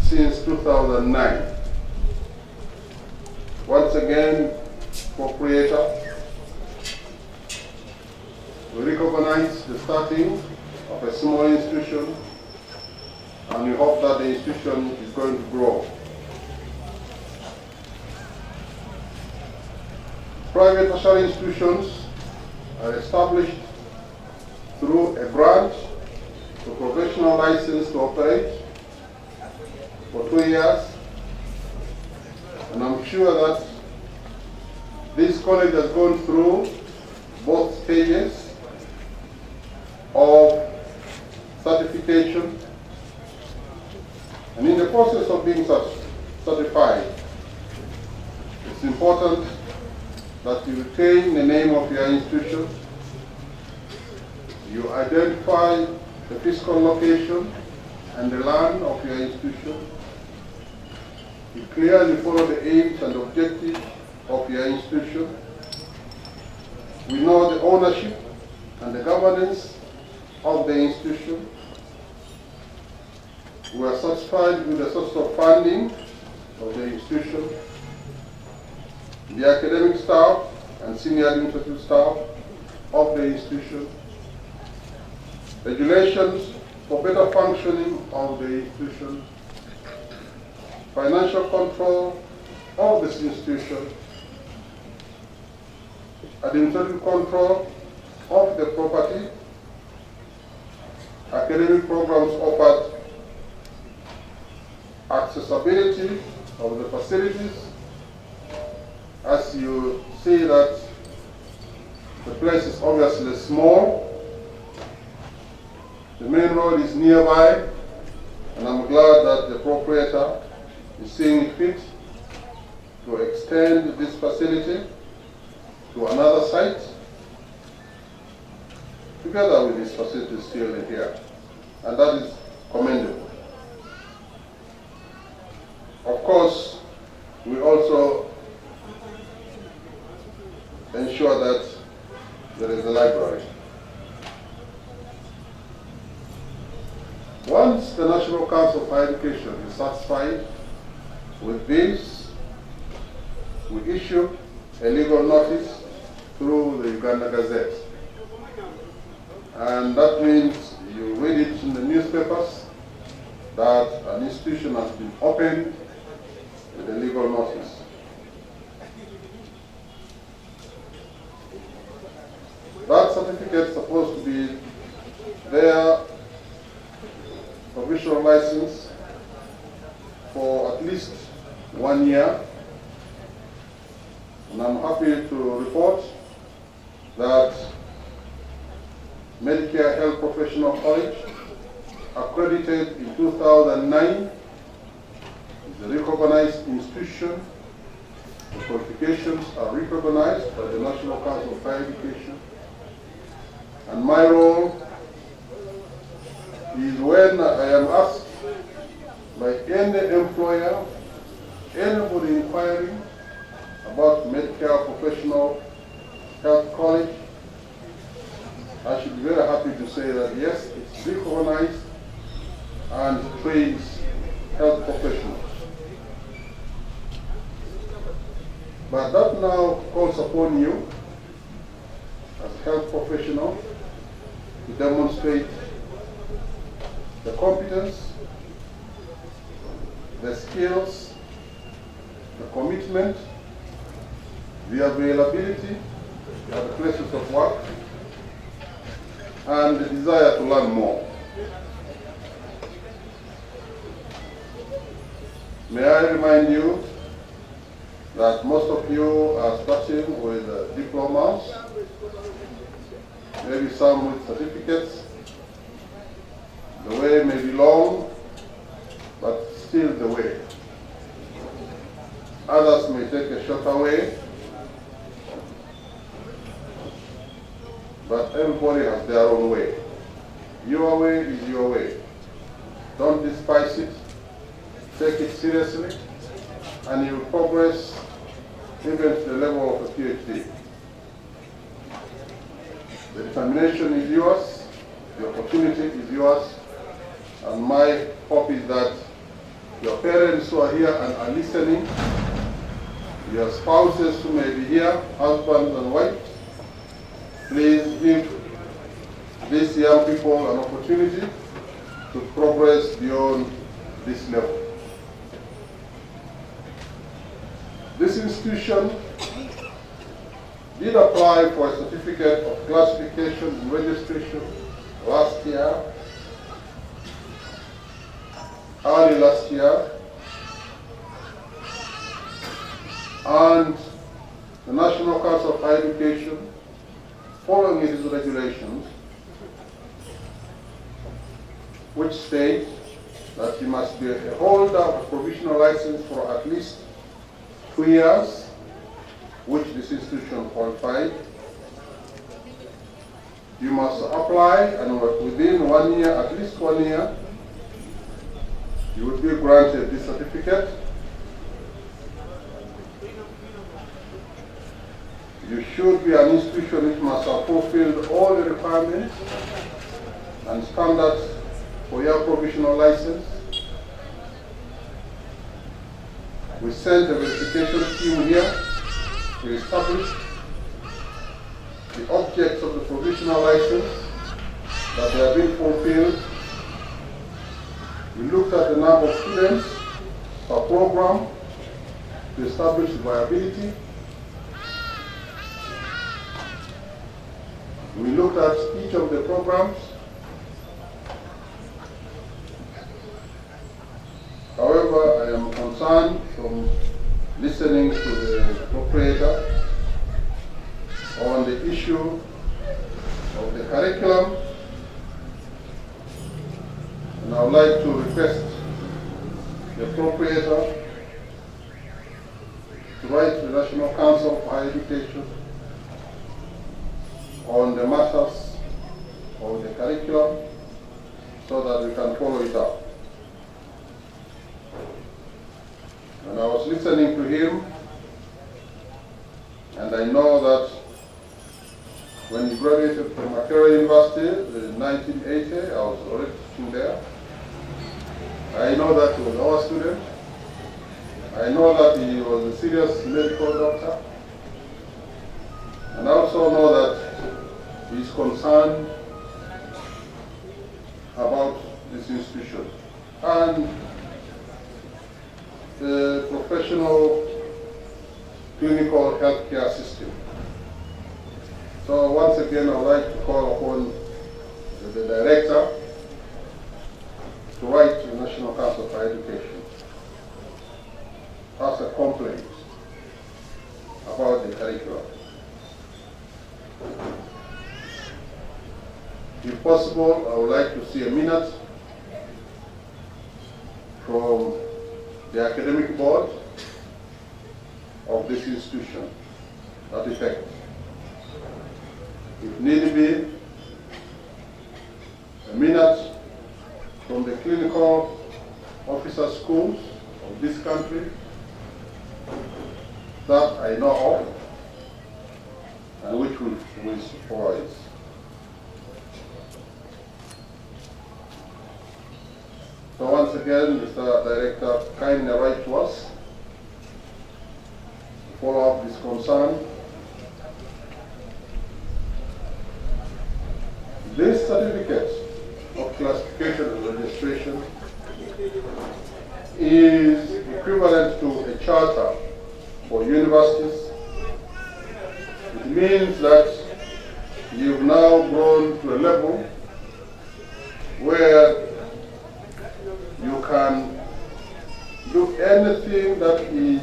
since 2009. Once again, proprietor, we recognize the starting of a small institution, and we hope that the institution is going to grow. Private tertiary institutions are established through a grant to professional license to operate for 2 years, and I'm sure that this college has gone through both stages of certification, and in the process of being certified, it's important that you retain the name of your institution, you identify the physical location and the land of your institution, you clearly follow the aims and objectives of your institution. We know the ownership and the governance of the institution. We are satisfied with the source of funding of the institution, the academic staff and senior administrative staff of the institution, regulations for better functioning of the institution, financial control of this institution, administrative control of the property, academic programs offered, accessibility of the facilities. As you see that the place is obviously small, the main road is nearby, and I'm glad that the proprietor is seeing it fit to extend this facility to another site, together with this facility still in here, and that is commendable. Of course, we also ensure that there is a library. Once the National Council for Education is satisfied with this, we issue a legal notice through the Uganda Gazette. And that means you read it in the newspapers that an institution has been opened with a legal notice. That certificate is supposed to be their provisional license for at least 1 year. And I'm happy to report that Medicare Health Professional College, accredited in 2009, is a recognized institution. The qualifications are recognized by the National Council for Education. And my role is when I am asked by any employer, anybody inquiring about Medicare Professional Health College, I should be very happy to say that yes, it's recognized and trains health professionals. But that now calls upon you as a health professional to demonstrate the competence, the skills, the commitment, the availability at the places of work, and the desire to learn more. May I remind you that most of you are starting with diplomas, maybe some with certificates. The way may be long, but still the way. better way, but everybody has their own way. Your way is your way. Don't despise it. Take it seriously, and you will progress even to the level of a PhD. The determination is yours, the opportunity is yours, and my hope is that your parents who are here and are listening, your spouses who may be here, husbands and wives, please give these young people an opportunity to progress beyond this level. This institution did apply for a certificate of classification and registration last year, early last year, and the National Council of Higher Education, following its regulations, which state that you must be a holder of a provisional license for at least 2 years, which this institution qualified. You must apply, and within 1 year, at least 1 year, you will be granted this certificate. You should be an institution which must have fulfilled all the requirements and standards for your provisional license. We sent a verification team here to establish the objects of the provisional license, that they have been fulfilled. We looked at the number of students per program to establish viability. We looked at each of the programs. However, I am concerned from listening to the proprietor on the issue of the curriculum, and I would like to request the proprietor to write to the National Council for Higher Education on the matters of the curriculum so that we can follow it up. And I was listening to him, and I know that when he graduated from Medicare University in 1980, I was already teaching there. I know that he was our student. I know that he was a serious medical doctor. And I also know that he is concerned about this institution and the professional clinical healthcare system. So once again, I would like to call upon the director to write to the National Council for Education as a complaint about the curriculum. If possible, I would like to see a minute from the academic board of this institution, that effect. If need be, a minute from the clinical officer schools of this country that I know of and which will supervise. So once again, Mr. Director, kindly write to us to follow up this concern. This certificate of classification and registration is equivalent to a charter for universities. It means that you've now grown to a level where you can do anything that is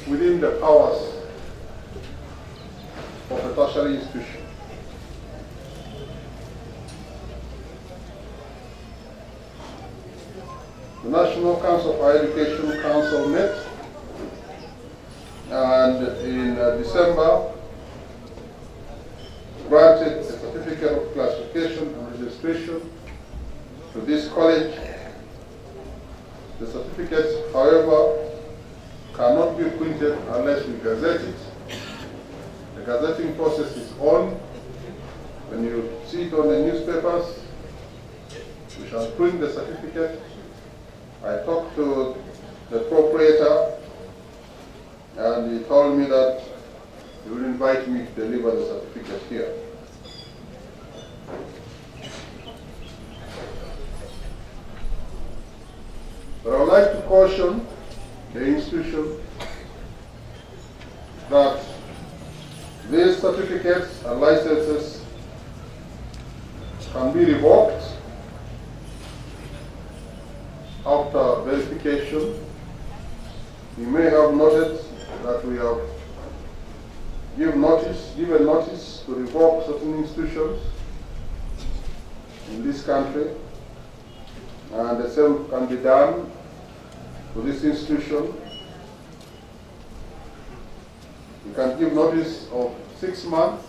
within the powers of a tertiary institution. The National Council for Higher Education Council met, and in December granted a certificate of classification and registration to this college. The certificate, however, cannot be printed unless we gazette it. The gazetting process is on. When you see it on the newspapers, we shall print the certificate. I talked to the proprietor and he told me that he would invite me to deliver the certificate here. But I would like to caution the institution that these certificates and licenses can be revoked after verification. You may have noted that we have given notice to revoke certain institutions in this country, and the same can be done to this institution. You can give notice of 6 months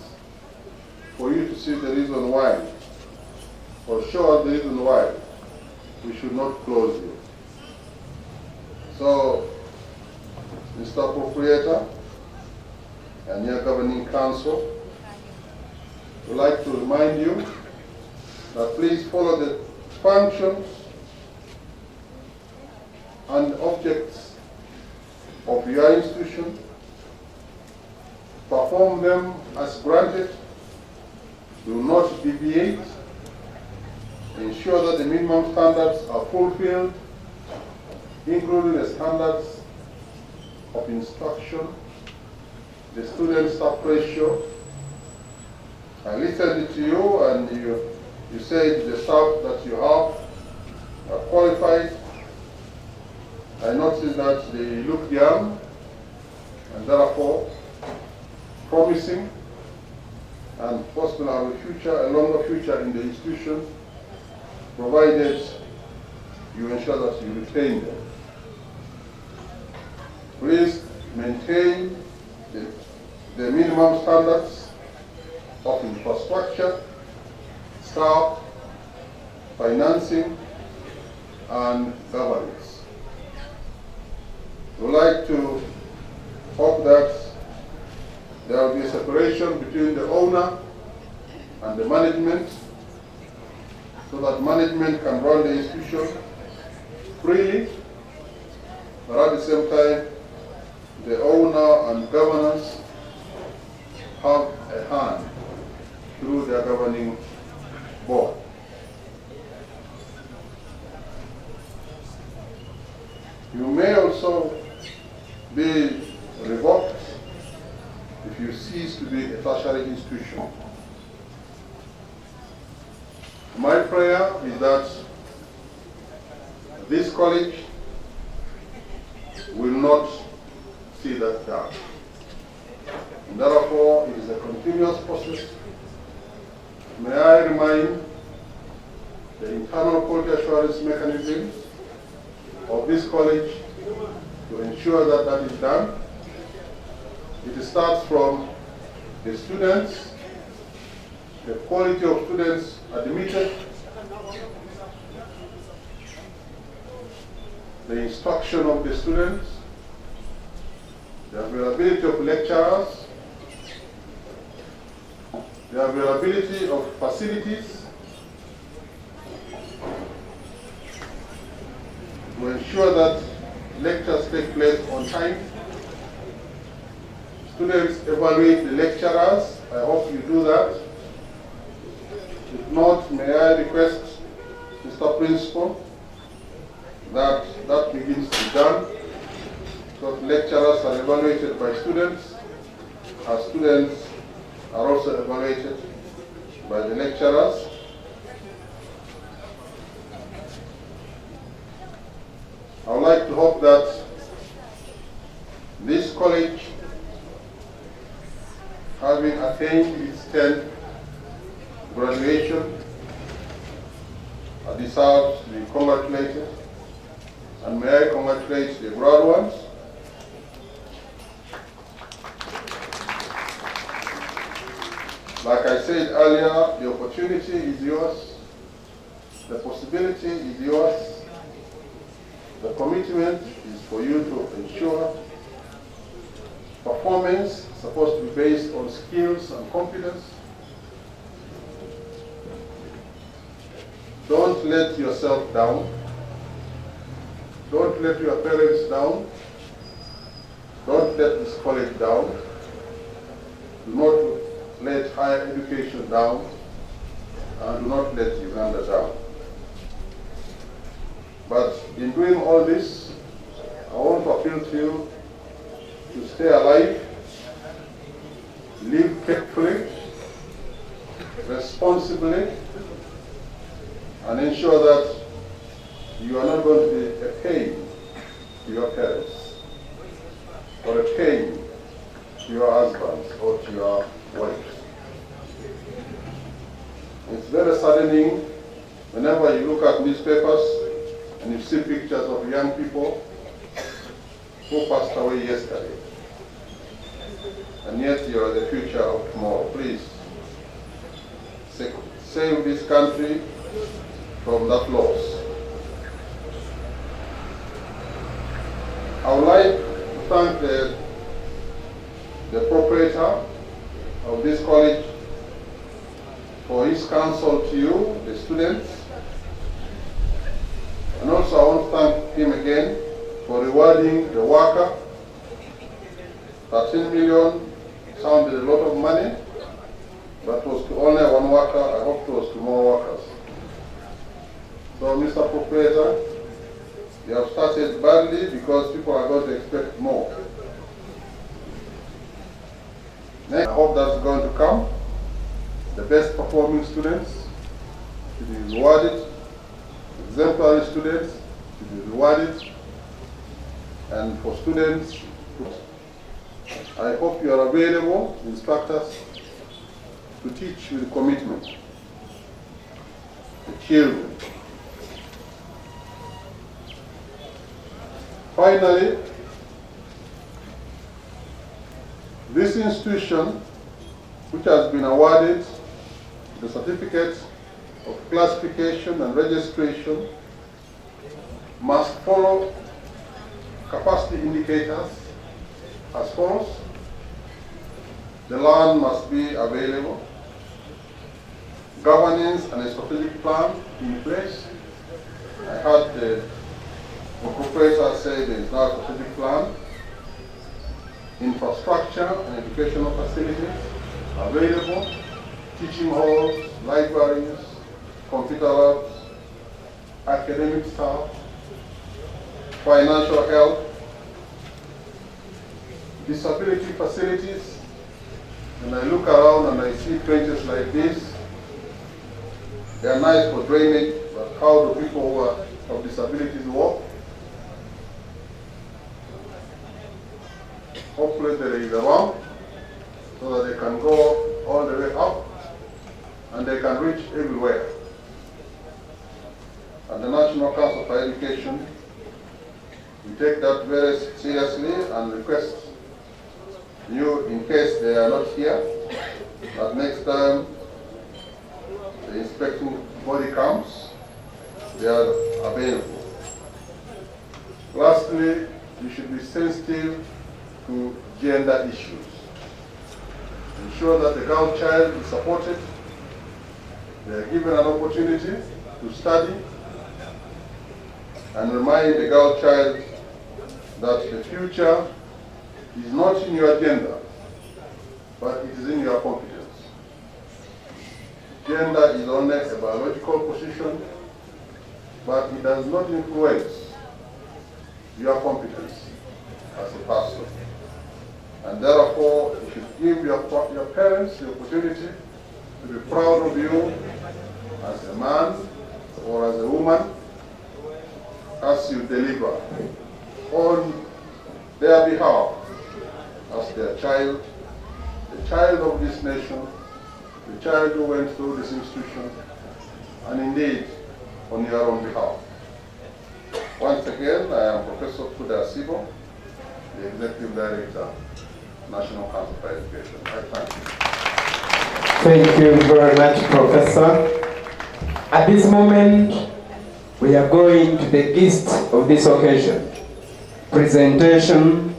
for you to see the reason why, or show us the reason why we should not close you. So, Mr. Proprietor and your governing council, would like to remind you that please follow the functions and objects of your institution, perform them as granted, do not deviate, ensure that the minimum standards are fulfilled, including the standards of instruction, the student-staff ratio. I listened to you and you said the staff that you have are qualified. I noticed that they look young and therefore promising and possibly have a future, a longer future in the institution, provided you ensure that you retain them. Please maintain the minimum standards of infrastructure, staff, financing, and governance. We would like to hope that there will be a separation between the owner and the management, so that management can run the institution freely, but at the same time, the owner and governors have a hand through their governing board. You may also be revoked if you cease to be a tertiary institution. My prayer is that this college will not see that down. And therefore, it is a continuous process. May I remind the internal quality assurance mechanism of this college to ensure that that is done. It starts from the students, the quality of students admitted, the instruction of the students, the availability of lecturers, the availability of facilities, to ensure that lectures take place on time. Students evaluate the lecturers. I hope you do that. If not, may I request, Mr. Principal, that that begins to be done, so lecturers are evaluated by students, as students are also evaluated by the lecturers. I would like to hope that this college, having attained its 10th graduation, deserves to be congratulated. And may I congratulate the graduates Like I said earlier, the opportunity is yours, the possibility is yours, the commitment is for you to ensure performance is supposed to be based on skills and competence. Don't let yourself down. Don't let your parents down. Don't let this college down. Do not let higher education down. And do not let Uganda down. But in doing all this, I want to appeal to you to stay alive, live carefully, responsibly, and ensure that you are not going to be a pain to your parents, or a pain to your husbands or to your wives. It's very saddening whenever you look at newspapers and you see pictures of young people who passed away yesterday. And yet you are the future of tomorrow. Please save this country from that loss. I would like to thank the proprietor of this college for his counsel to you, the students. And also I want to thank him again for rewarding the worker. 13 million sounded a lot of money, but it was to only one worker. I hope it was to more workers. So, Mr. Proprietor, you have started badly because people are going to expect more. Next, I hope that's going to come. The best performing students to be rewarded, exemplary students to be rewarded, and for students, I hope you are available, instructors, to teach with commitment the children. Finally, this institution, which has been awarded the certificate of classification and registration, must follow capacity indicators as follows. The land must be available, governance and a strategic plan in place. I heard the professor say there is now a strategic plan, infrastructure and educational facilities available, teaching halls, libraries, computer labs, academic staff, financial help, disability facilities. When I look around and I see trenches like this, they are nice for drainage, but how do people who have disabilities walk? Hopefully there is a ramp so that they can go all the way up and they can reach everywhere. And the National Council for Education, we take that very seriously and request you, in case they are not here, that next time the inspecting body comes, they are available. Lastly, you should be sensitive to gender issues. Ensure that the girl child is supported, they are given an opportunity to study, and remind the girl child that the future is not in your gender, but it is in your competence. Gender is only a biological position, but it does not influence your competence as a person. And therefore, you should give your parents the opportunity to be proud of you as a man or as a woman, as you deliver on their behalf as their child, the child of this nation, the child who went through this institution, and indeed on your own behalf. Once again, I am Professor Kuda Sibo, the Executive Director, National Council for Education. I thank you. Thank you very much, Professor. At this moment, we are going to the gist of this occasion. Presentation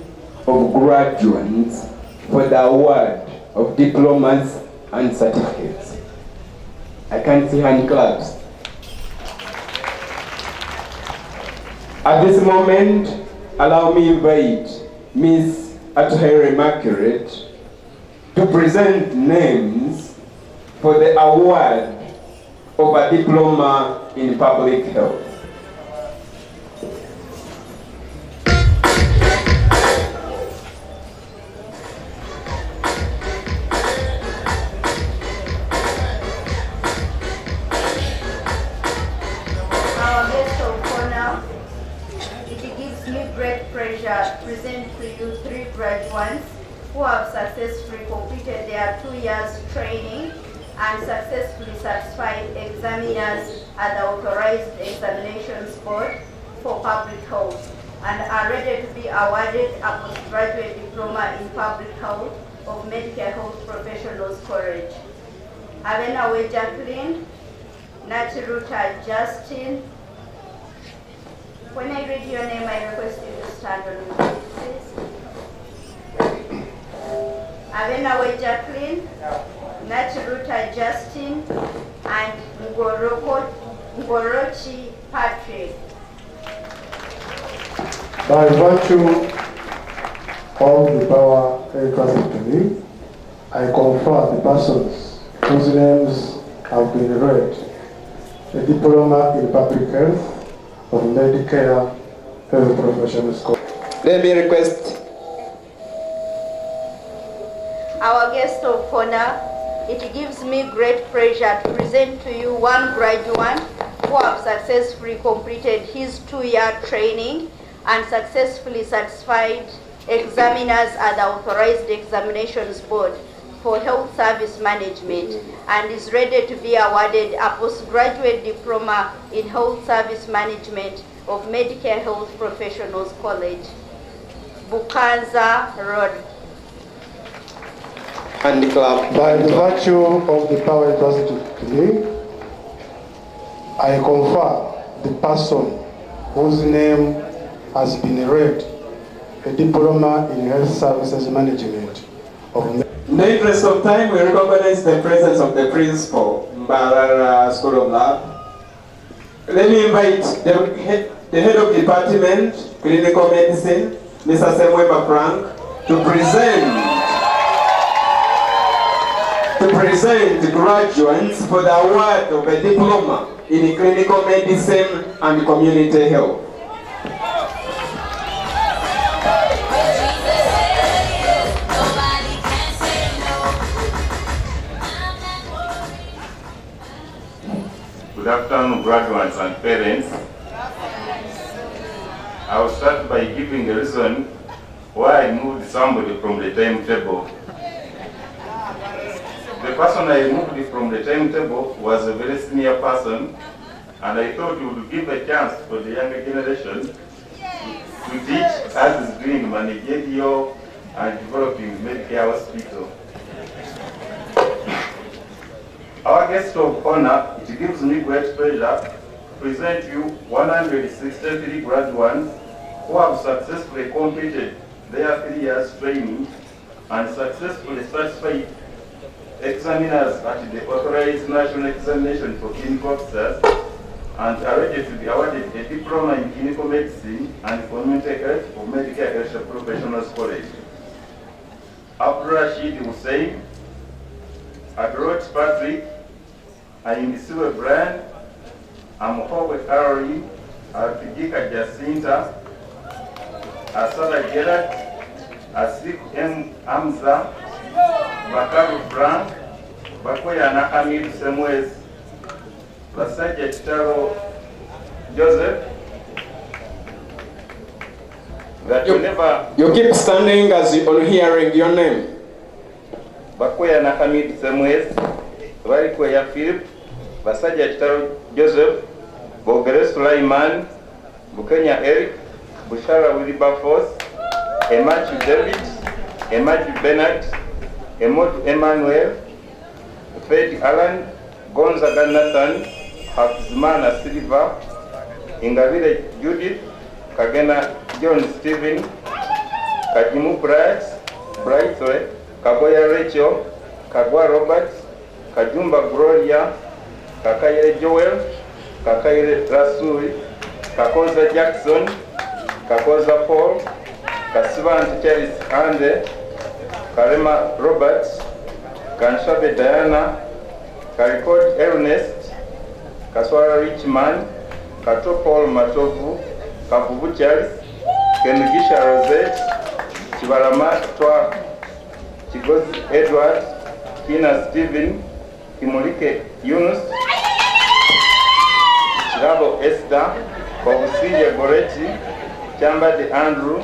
of graduates for the award of diplomas and certificates. I can't see hand claps. At this moment, allow me to invite Ms. Atuhere Margaret to present names for the award of a diploma in public health. Our guest of honor, it gives me great pleasure to present to you 3 graduates who have successfully completed their 2 years training and successfully satisfied examiners at the Authorized Examinations Board for Public Health and are ready to be awarded a postgraduate diploma in public health of Medicare Health Professionals College. Avenawe Jacqueline, Nachiruta Justin. When I read your name, I request you to stand on your feet, please. Avenawe Jacqueline, Nachiruta Justin, and Ngorochi Patrick. By virtue of the power entrusted to me, I confer the persons whose names have been read a diploma in public health of Medicare Health Professionals College. Let me request Our guest of honor, it gives me great pleasure to present to you 1 graduate who have successfully completed his 2-year training and successfully satisfied examiners at the Authorized Examinations Board for Health Service Management and is ready to be awarded a postgraduate diploma in Health Service Management of Medicare Health Professionals College, Bukanza Road. hand clap. By the virtue of the power entrusted to me, I confer the person whose name has been read a diploma in health services management of. In the interest of time, we recognize the presence of the principal, Mbarara School of Lab. Let me invite the head of department, clinical medicine, Mr. Semweba Frank, to present graduates for the award of a diploma in clinical medicine and community health. Good afternoon, graduates and parents. I will start by giving a reason why I moved somebody from the timetable. The person I moved from the timetable was a very senior person, and I thought we would give a chance for the younger generation to teach as is doing managerial and developing Medicare hospital. Our guest of honor, it gives me great pleasure to present you 163 graduates who have successfully completed their 3 years training and successfully satisfied examiners at the Authorized National Examination for Clinical Officers and are ready to be awarded a diploma in clinical medicine and community health for Medicare Health Professionals College. Abdul Rashid Hussein, Adrot Patrick, Ayindisiwe Brian, Amuhowe Caroline, Arpigika Jacinta, Asada Gerard, Asik M. Amza, Bakaru Frank, Bakoya Nakamil Semwez, Basaja Chitaro Joseph. That you never. You keep standing as you're hearing your name. Bakoya Nakamil Semwez, Varikoya Philip, Basaja Chitaro Joseph, Bogere Sulaiman, Bukenya Eric, Bushara Wilberforce, Emachu David, Emachu Bernard, Emotu Emmanuel, Fred Alan, Gonzaga Nathan, Hakizimana Silva, Ingabire Judith, Kagena John Stephen, Kajimu Brightway, Kagoya Rachel, Kagwa Robert, Kajumba Gloria, Kakayere Joel, Kakayere Rasui, Kakoza Jackson, Kakoza Paul, Kasivant Charles Ande, Karema Robert, Kanshabe Diana, Karikod Ernest, Kaswara Richman, Kato Paul Matovu, Kapubu Charles, Kenugisha Rosette, Chibarama Twa, Chigozi Edward, Kina Stephen, Kimulike Yunus, Chirabo Esther, Kobusilia Goretti, Chamba de Andrew,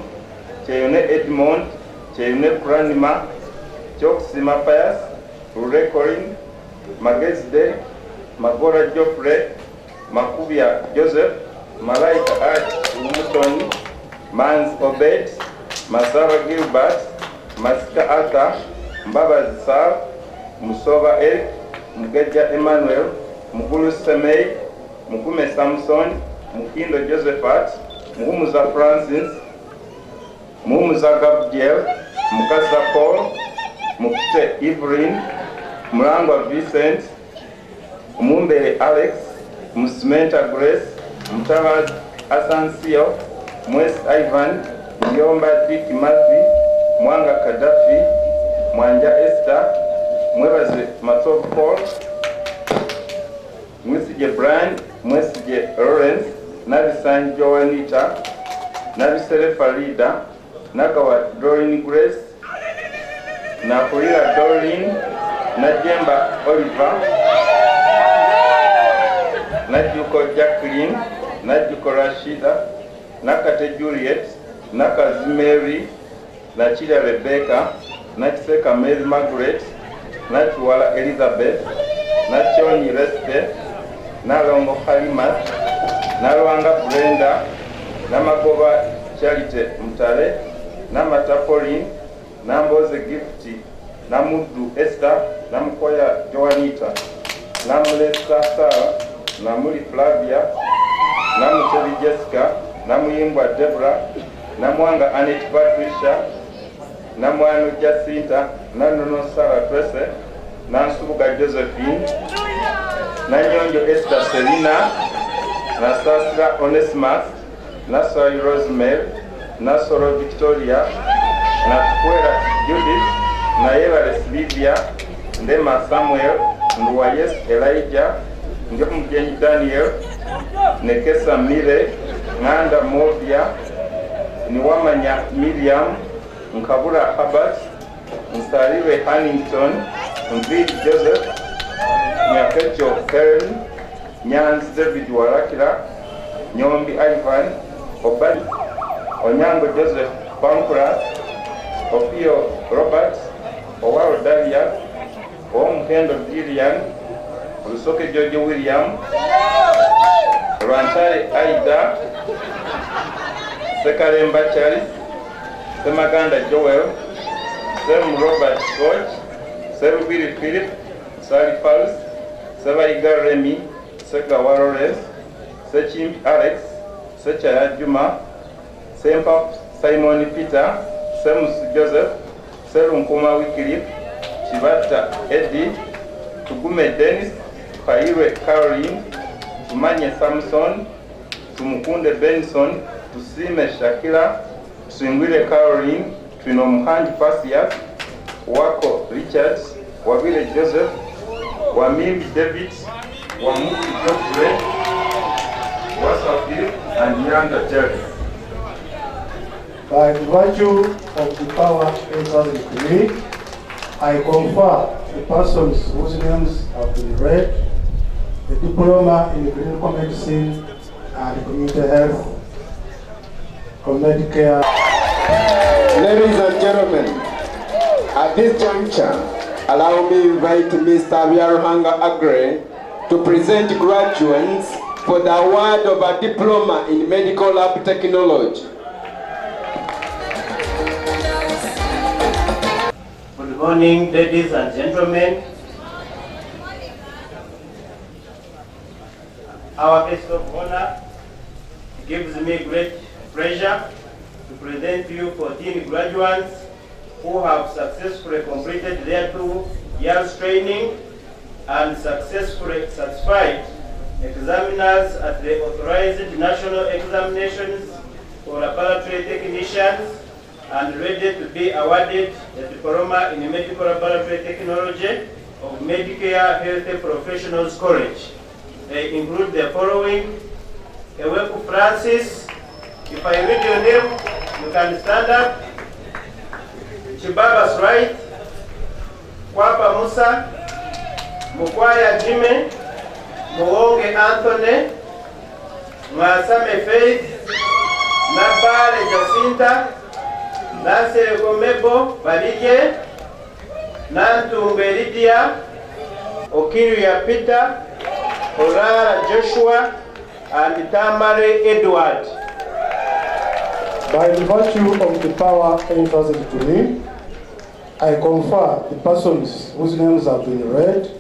Cheyune Edmond, Cheyune Pranima, Choksima Pius, Rure Corin, Magezde, Magora Joffre, Makubia Joseph, Malaika Art Umutoni, Mans Obed, Masara Gilbert, Masika Arthur, Mbaba Zisar, Musova Eric, Mugeja Emmanuel, Mugulu Semei, Mugume Samson, Mukindo Josephat, Mugumuza Francis, Mugumuza Gabriel, Mukasa Paul, Mukite Evelyn, Murangwa Vincent, Mumbere Alex, Musmenta Grace, Mutawad Asansio, Mwes Ivan, Myomba Dick Matthew, Mwanga Kadafi, Mwanja Esther, Mwebaze Matov Paul, Mwisije Brian, Mwisije Lawrence, Nabisan Joanita, Nabisere Farida, Nagawa Doreen Grace, Nakulira Doreen, Najemba Oliver, Najuko Jacqueline, Najuko Rashida, Nakate Juliet, Nakazi Mary, Nachida Rebecca, Nachiseka Mary Margaret, Nachuwala Elizabeth, Nachoni Respe, Nalongo Halima, Nalwanga Brenda, Namagoba Charity Mutale, Namata Pauline, Namboze Gifty, Namudu Esther, Namkoya Joanita, Namulesa Sarah, Namuli Flavia, Namutevi Jessica, Namuyimbwa Deborah, Namwanga Annette Patricia, Namwanu Jacinta, Nanono Sarah Tracy, Nansubuga Josephine, Nanyonjo Esther Selina, Nasasra Onesimus, Nasari Rosemary, Nasoro Victoria, Natukwera Judith, Nayevales Livia, Ndema Samuel, Nduwayes Elijah, Njomugeni Daniel, Nekesa Mire, Nganda Movia, Niwamanya Miriam, Nkabura Habert, Nsariwe Huntington, Mvili Joseph, Nyakecho Karen, Nyans David Warakira, Nyombi Ivan, Obadi, Onyango Joseph Pankras, Opio Robert, Owaro Dalia, Omkendo Gillian, Lusoke Jojo William, Rwantari Aida, Sekaremba Charles, Semaganda Joel, Sem Robert Scott, Sem Billy Philip, Sally Falls, Sevaiga Remy, Sega Warores, Sechim Alex, Sechaya Juma, Sempa Simon Peter, Semus Joseph, Serunkuma Wycliffe, Chibata Eddie, Tugume Dennis, Kaire Caroline, Tumanye Samson, Tumukunde Benson, Tusime Shakira, Swingwile Caroline, Twinomuhanji Pasias, Wako Richards, Wabile Joseph, Wamimi David, Wamuki Geoffrey, Wasafil, and Yanda Jerry. By virtue of the power entrusted to me, I confer the persons whose names have been read the diploma in clinical medicine and community health from Medicare. Ladies and gentlemen, at this juncture, allow me to invite Mr. Byaruhanga Agre to present graduates for the award of a diploma in medical lab technology. Good morning, ladies and gentlemen. Our guest of honor, it gives me great pleasure to present to you 14 graduates who have successfully completed their 2 years training and successfully certified examiners at the authorized national examinations for laboratory technicians and ready to be awarded the diploma in medical laboratory technology of Medicare Health Professionals College. They include the following: Eweku Francis. If I read your name, you can stand up. Chibaba's right. Kwapa Musa. Mukwaya Jimmy. Muonge Anthony. Mwasame Faith. Nabale Jacinta. Nasere Komebo Balije. Nantumbe Lydia. Okiria Peter. Orara Joshua. And Tamare Edward. By the virtue of the power entrusted to me, I confer the persons whose names have been read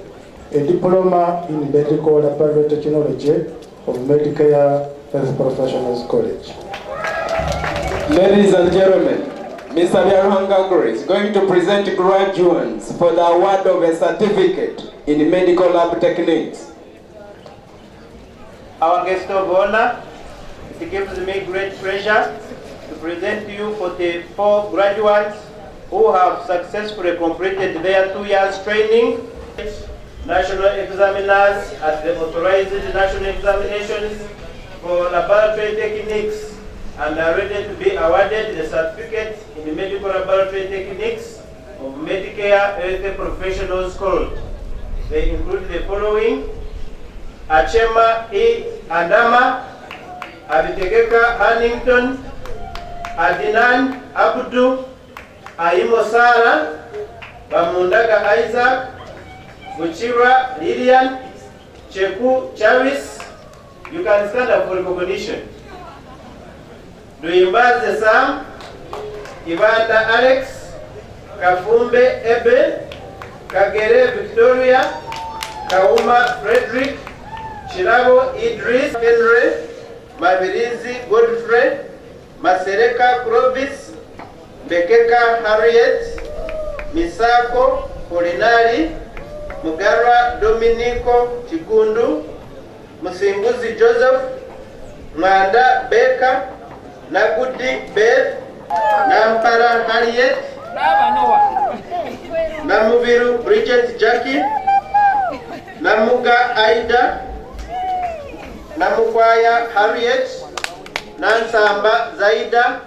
a diploma in medical laboratory technology of Medicare Health Professionals College. Ladies and gentlemen, Mr. Biaruhanga is going to present graduates for the award of a certificate in medical lab techniques. Our guest of honor, it gives me great pleasure to present to you 44 graduates who have successfully completed their 2 years training, national examiners at the authorized national examinations for laboratory techniques and are ready to be awarded the certificate in medical laboratory techniques of Medicare Health Professionals College. They include the following: Achema E. Andama, Abitegeka Huntington, Adinan Abdu, Aimo Sara, Bamundaga Isaac, Buchira Lilian, Cheku Chavis. You can stand up for recognition. Duimbaze Sam, Ivanda Alex, Kafumbe Ebe, Kagere Victoria, Kauma Frederick, Chirabo Idris Henry, Mabirizi Godfrey, Masereka Clovis, Bekeka Harriet, Misako Polinari, Mugara Dominico Chigundu, Musimbuzi Joseph, Mwanda Beka, Nagudi Beth, Nampara Harriet, Namubiru Bridget Jackie, Namuga Aida, Namukwaya Harriet, Nansamba Zaida,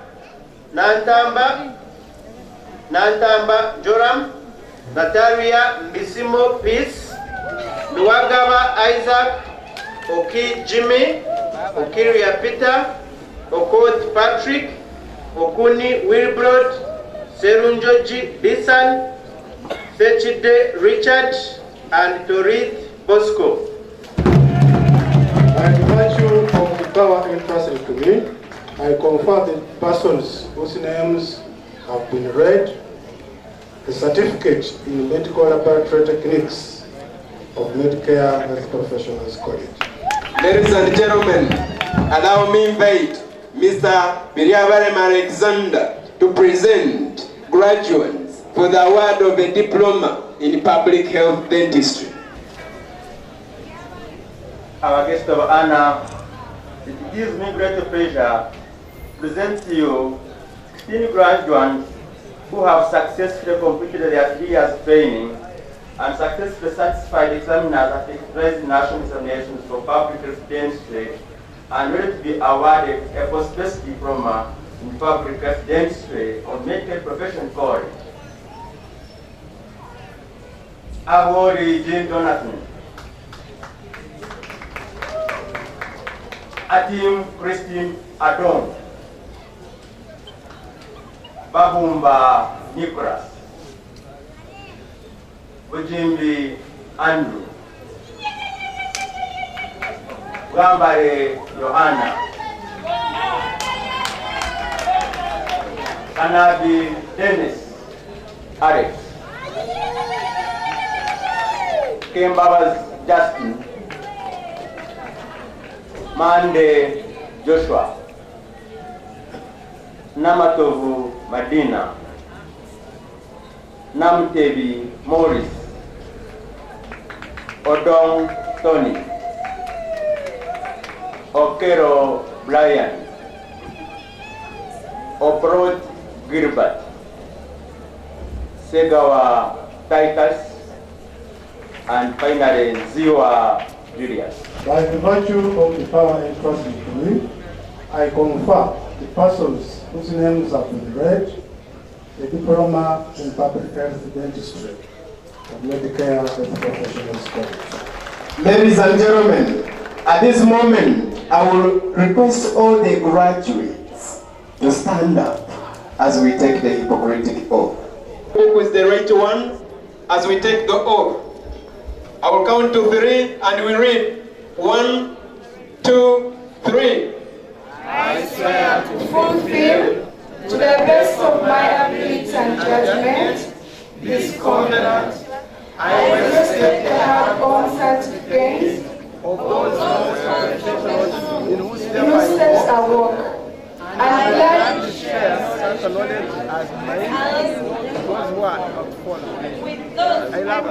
Nantamba Joram, Natalia Mbisimo Peace, Luagaba Isaac, Oki Jimmy, Okiria Peter, Okot Patrick, Okuni Wilbrod, Serunjoji Bisan, Fechide Richard, and Torith Bosco. By the virtue of the power entrusted to me, I confer the persons whose names have been read the certificate in medical laboratory techniques of Medicare Health Professionals College. Ladies and gentlemen, allow me invite Mr. Biriabarem Alexander to present graduates for the award of a diploma in public health dentistry. Our guest of honor, it gives me great pleasure to present to you 16 graduates who have successfully completed their 3 years training and successfully satisfied examiners at the national examinations for public health dentistry and ready to be awarded a post-basic diploma in public health dentistry of Medicare Professional College. Award Jim Jonathan. Atim Christine Adon. Babumba Nicholas. Bujimbi Andrew. Gambare Johanna. Kanabi Dennis Alex. Kembabas Justin. Mande Joshua, Namatovu Madina, Namtebi Morris, Odong Tony, Okero Brian, Oprod Gilbert, Segawa Titus, and finally Ziwa Julius. By the virtue of the power entrusted to me, I confer the persons whose names have been read a diploma in public health dentistry of Medicare Health Professionals College. Ladies and gentlemen, at this moment, I will request all the graduates to stand up as we take the Hippocratic oath. Who is the right one as we take the oath? I will count to 3 and we read 1, 2, 3. I swear to fulfill, to the best of my ability and judgment, this covenant. I will respect the hard-earned certificates of those in whose steps I walk. I gladly share such a knowledge as mine, those who are fallen. I love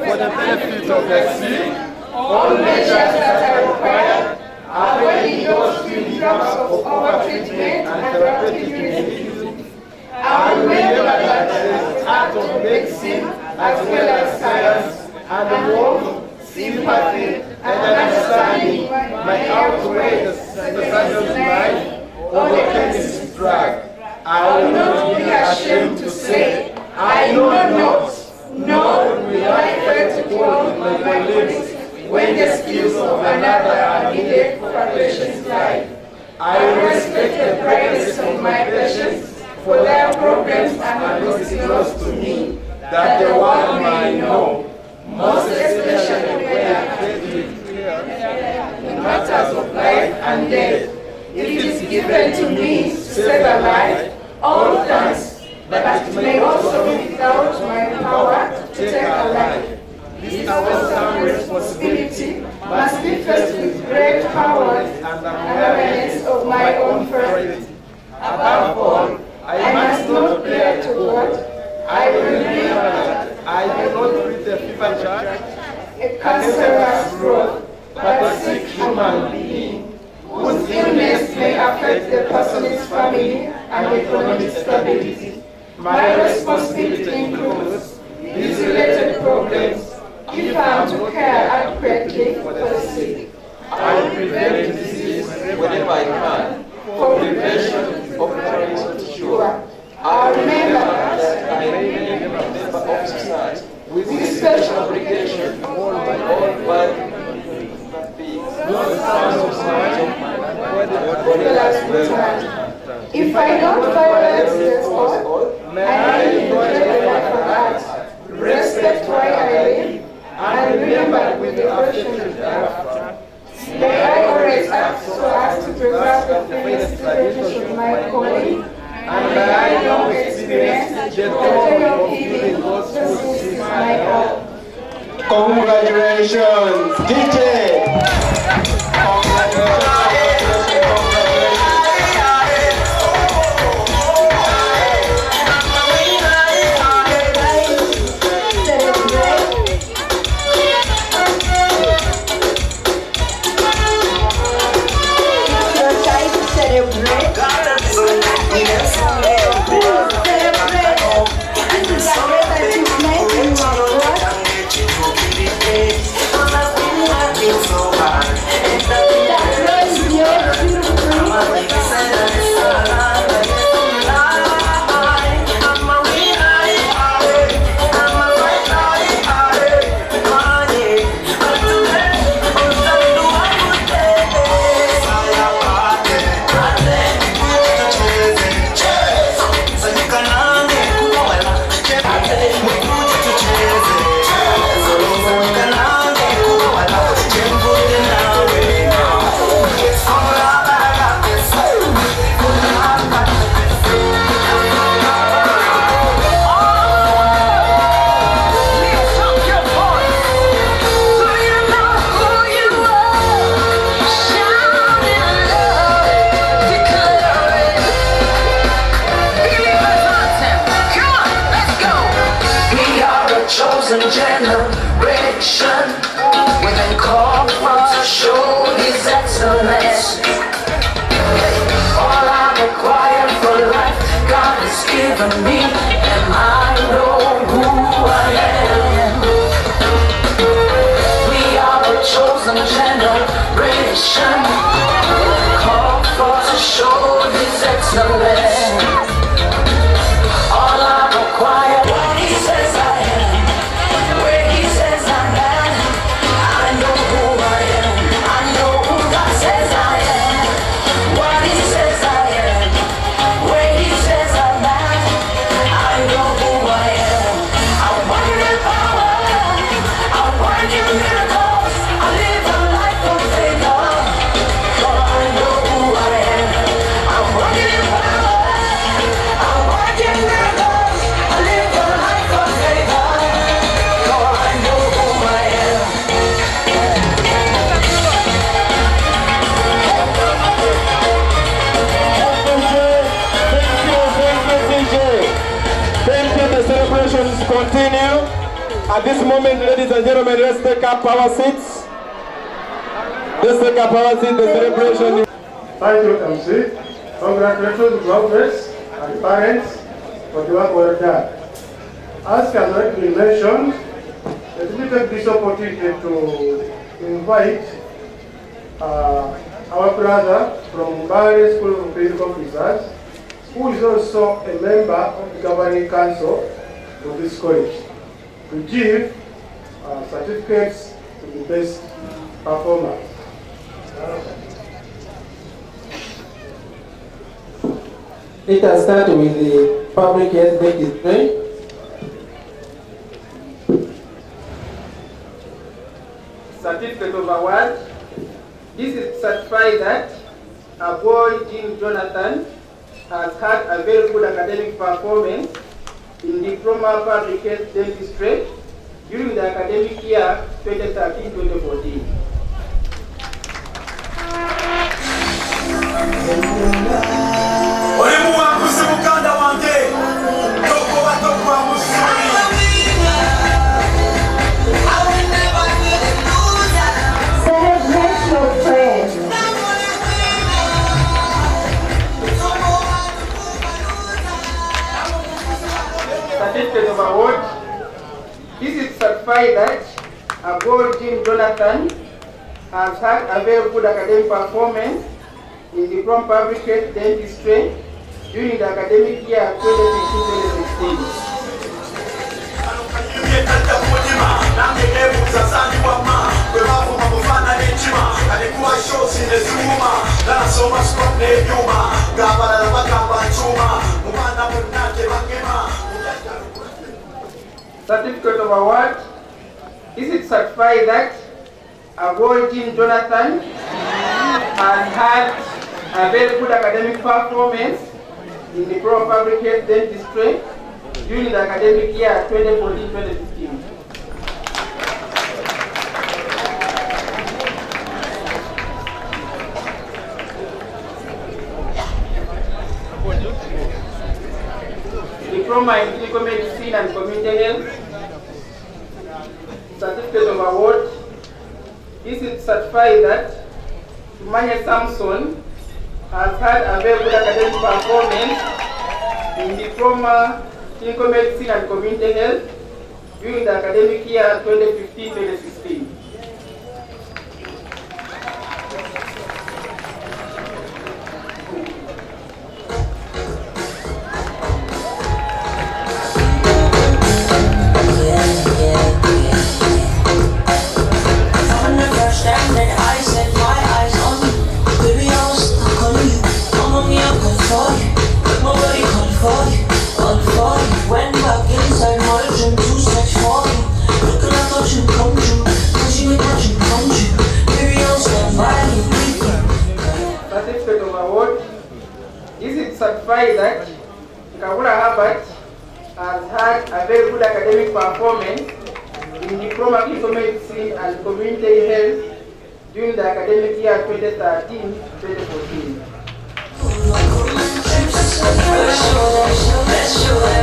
for the benefit of the sick, all measures that are required, avoiding those symptoms of overtreatment and therapeutic disease. I remember that the art of medicine, as well as science, and warmth, sympathy, and understanding might outweigh the science mind or the chemist's drug. I will not be ashamed to say, I know not, nor will I fail to dwell with my colleagues when the skills of another are needed for a patient's life. I will respect the privacy of my patients, for their problems are not close to me, that the world may know, most especially when they are in matters of life and death. It is given to me to save a life, all thanks, but it may also be without my power to take a life. This awesome responsibility must be faced with great powers and awareness of my own frailty. Above all, I must not bear to God. I will remember that I do not treat the fever judge, a cancerous growth, but a sick human being, whose illness may affect the person's family and economic stability. My responsibility includes these related problems if I am to care adequately for the sick. I will prevent disease whenever I can, for prevention of disease to cure. I remember that I remain a member of society with special obligation to all my beings, not the sound of my body as well. If I don't violate this oath, may I enjoy the life of art, respect why I live, and remember with devotion thereafter. May I always act so as to preserve the finest traditions of my calling, and may I now experience the joy of giving God's food to my all. Congratulations, DJ! It's given me, and I know who I am. We are a chosen generation, called for to show His excellence. All I require, what He says I am, where He says I'm at. I know who I am, I know who God says I am. What He says I am, where He says I'm at. I know who I am. I walk in power, I work in miracles, I live a life of favor. For I know who I am. I walk in power, I work in miracles, I live a life of favor. For I know who I am. Thank you. The celebrations continue. At this moment, ladies and gentlemen, let's take up our seats. Let's take up our seats. The celebration. Thank you, MC. Congratulations, progress and parents for the work well done. As has already been mentioned, let me take this opportunity to invite our brother from Bari School of Clinical Officers, who is also a member of the governing council of this college, to give certificates to the best performers. Let us start with the public health display. Certificate of award. This is certified that a boy, Jean Jonathan, has had a very good academic performance in diploma public health dentistry during the academic year 2013-2014. Celebrate your friends. Certificate of award. This is certified that a boy, Jean Jonathan, has had a very good academic performance in diploma public health dentistry during the academic year 2015-2016. Certificate of award. Is it certified that a boy, Jean Jonathan, has had a very good academic performance in the diploma public health dentistry during the academic year 2014-2015. Diploma in clinical medicine and community health. Certificate of award. Is it certified that Tumanya Samson has had a very good academic performance in diploma clinical medicine and community health during the academic year 2015-2016. Certificate of award. Is it certified that Kabula Herbert has had a very good academic performance in diploma clinical medicine and community health during the academic year 2013-2014? Let's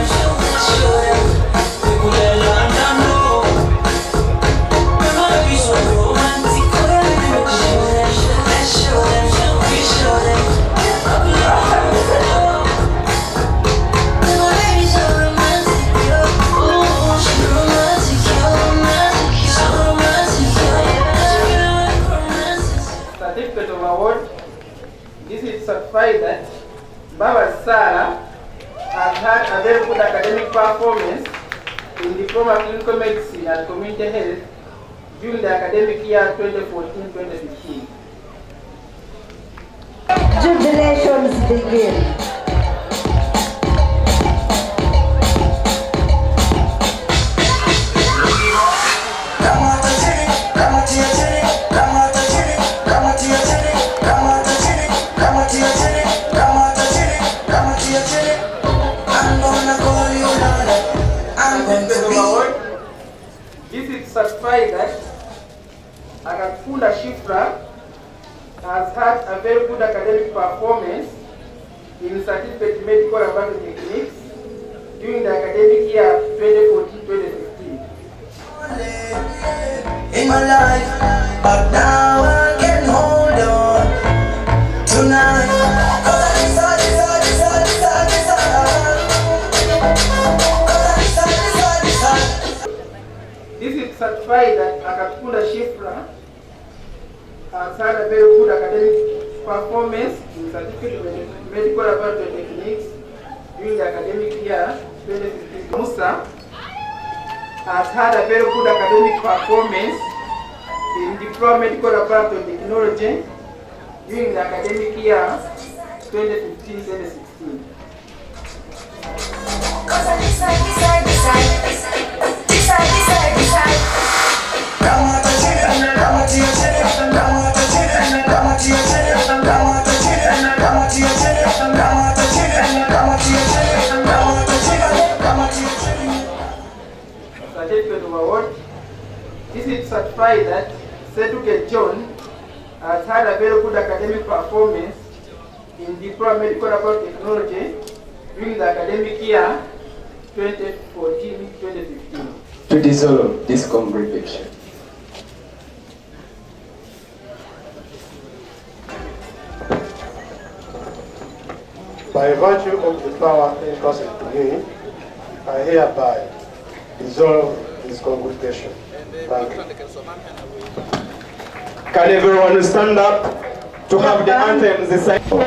award. This is certified that Baba Sarah has had a very good academic performance in Diploma of Clinical Medicine and Community Health during the academic year 2014-2015. Jubilations begin. This is certified that Agakunda Shifra has had a very good academic performance in certificate medical laboratory techniques during the academic year 2014-2015. In my life, but now I can hold on tonight. This is certified that Agakunda Shifra has had a very good academic performance in certificate medical laboratory techniques during the academic year 2015. Musa has had a very good academic performance in Diploma Medical Laboratory Technology during the academic year 2015-2016. Certificate of award. This is certified that Seduke John has had a very good academic performance in Diploma Medical Laboratory Technology during the academic year 2014-2015. To dissolve this congregation. By virtue of the power entrusted to me, I hereby dissolve this congregation. Thank you. Can everyone stand up to have the anthems Como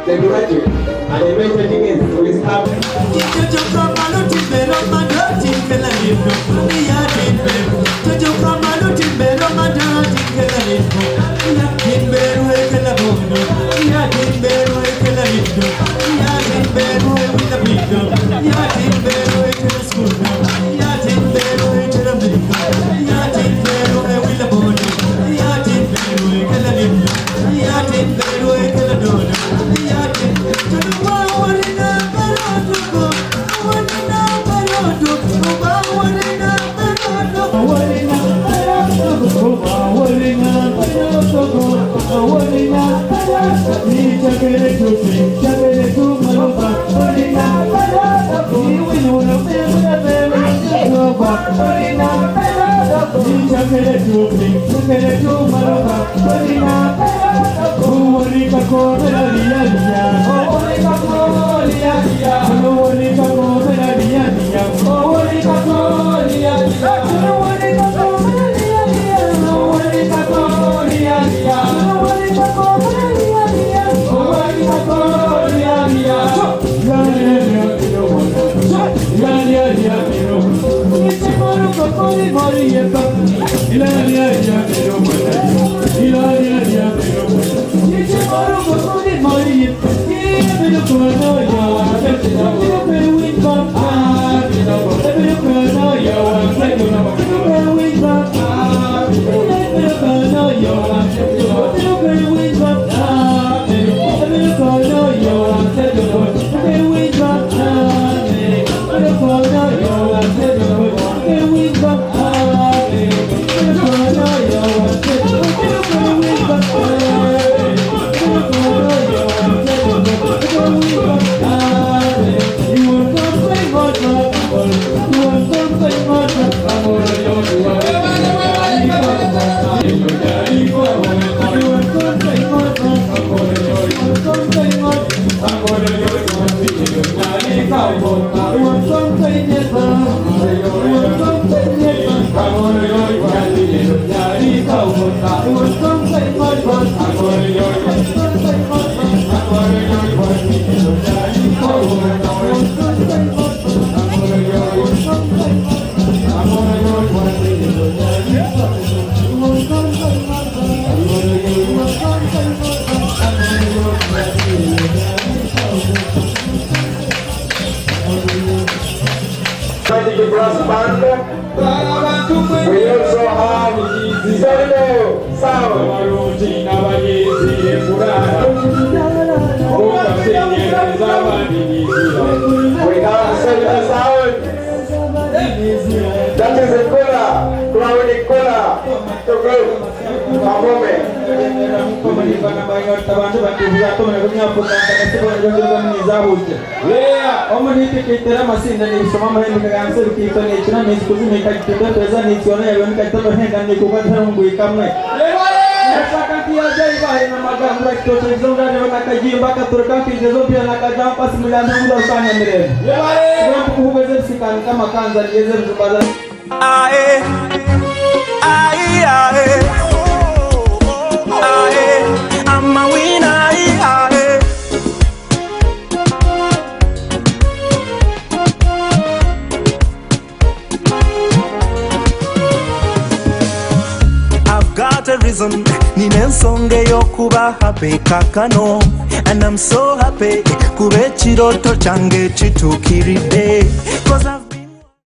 the graduate, and the major begins with his hand. We also have solo sound. We have solo sound. That is a color, cloud color, to go. I'm a winner. I've got a reason, nine nsonga y'okuba happy kakano, and I'm so happy kuba ekiroto kyange kituukiridde, 'cause I've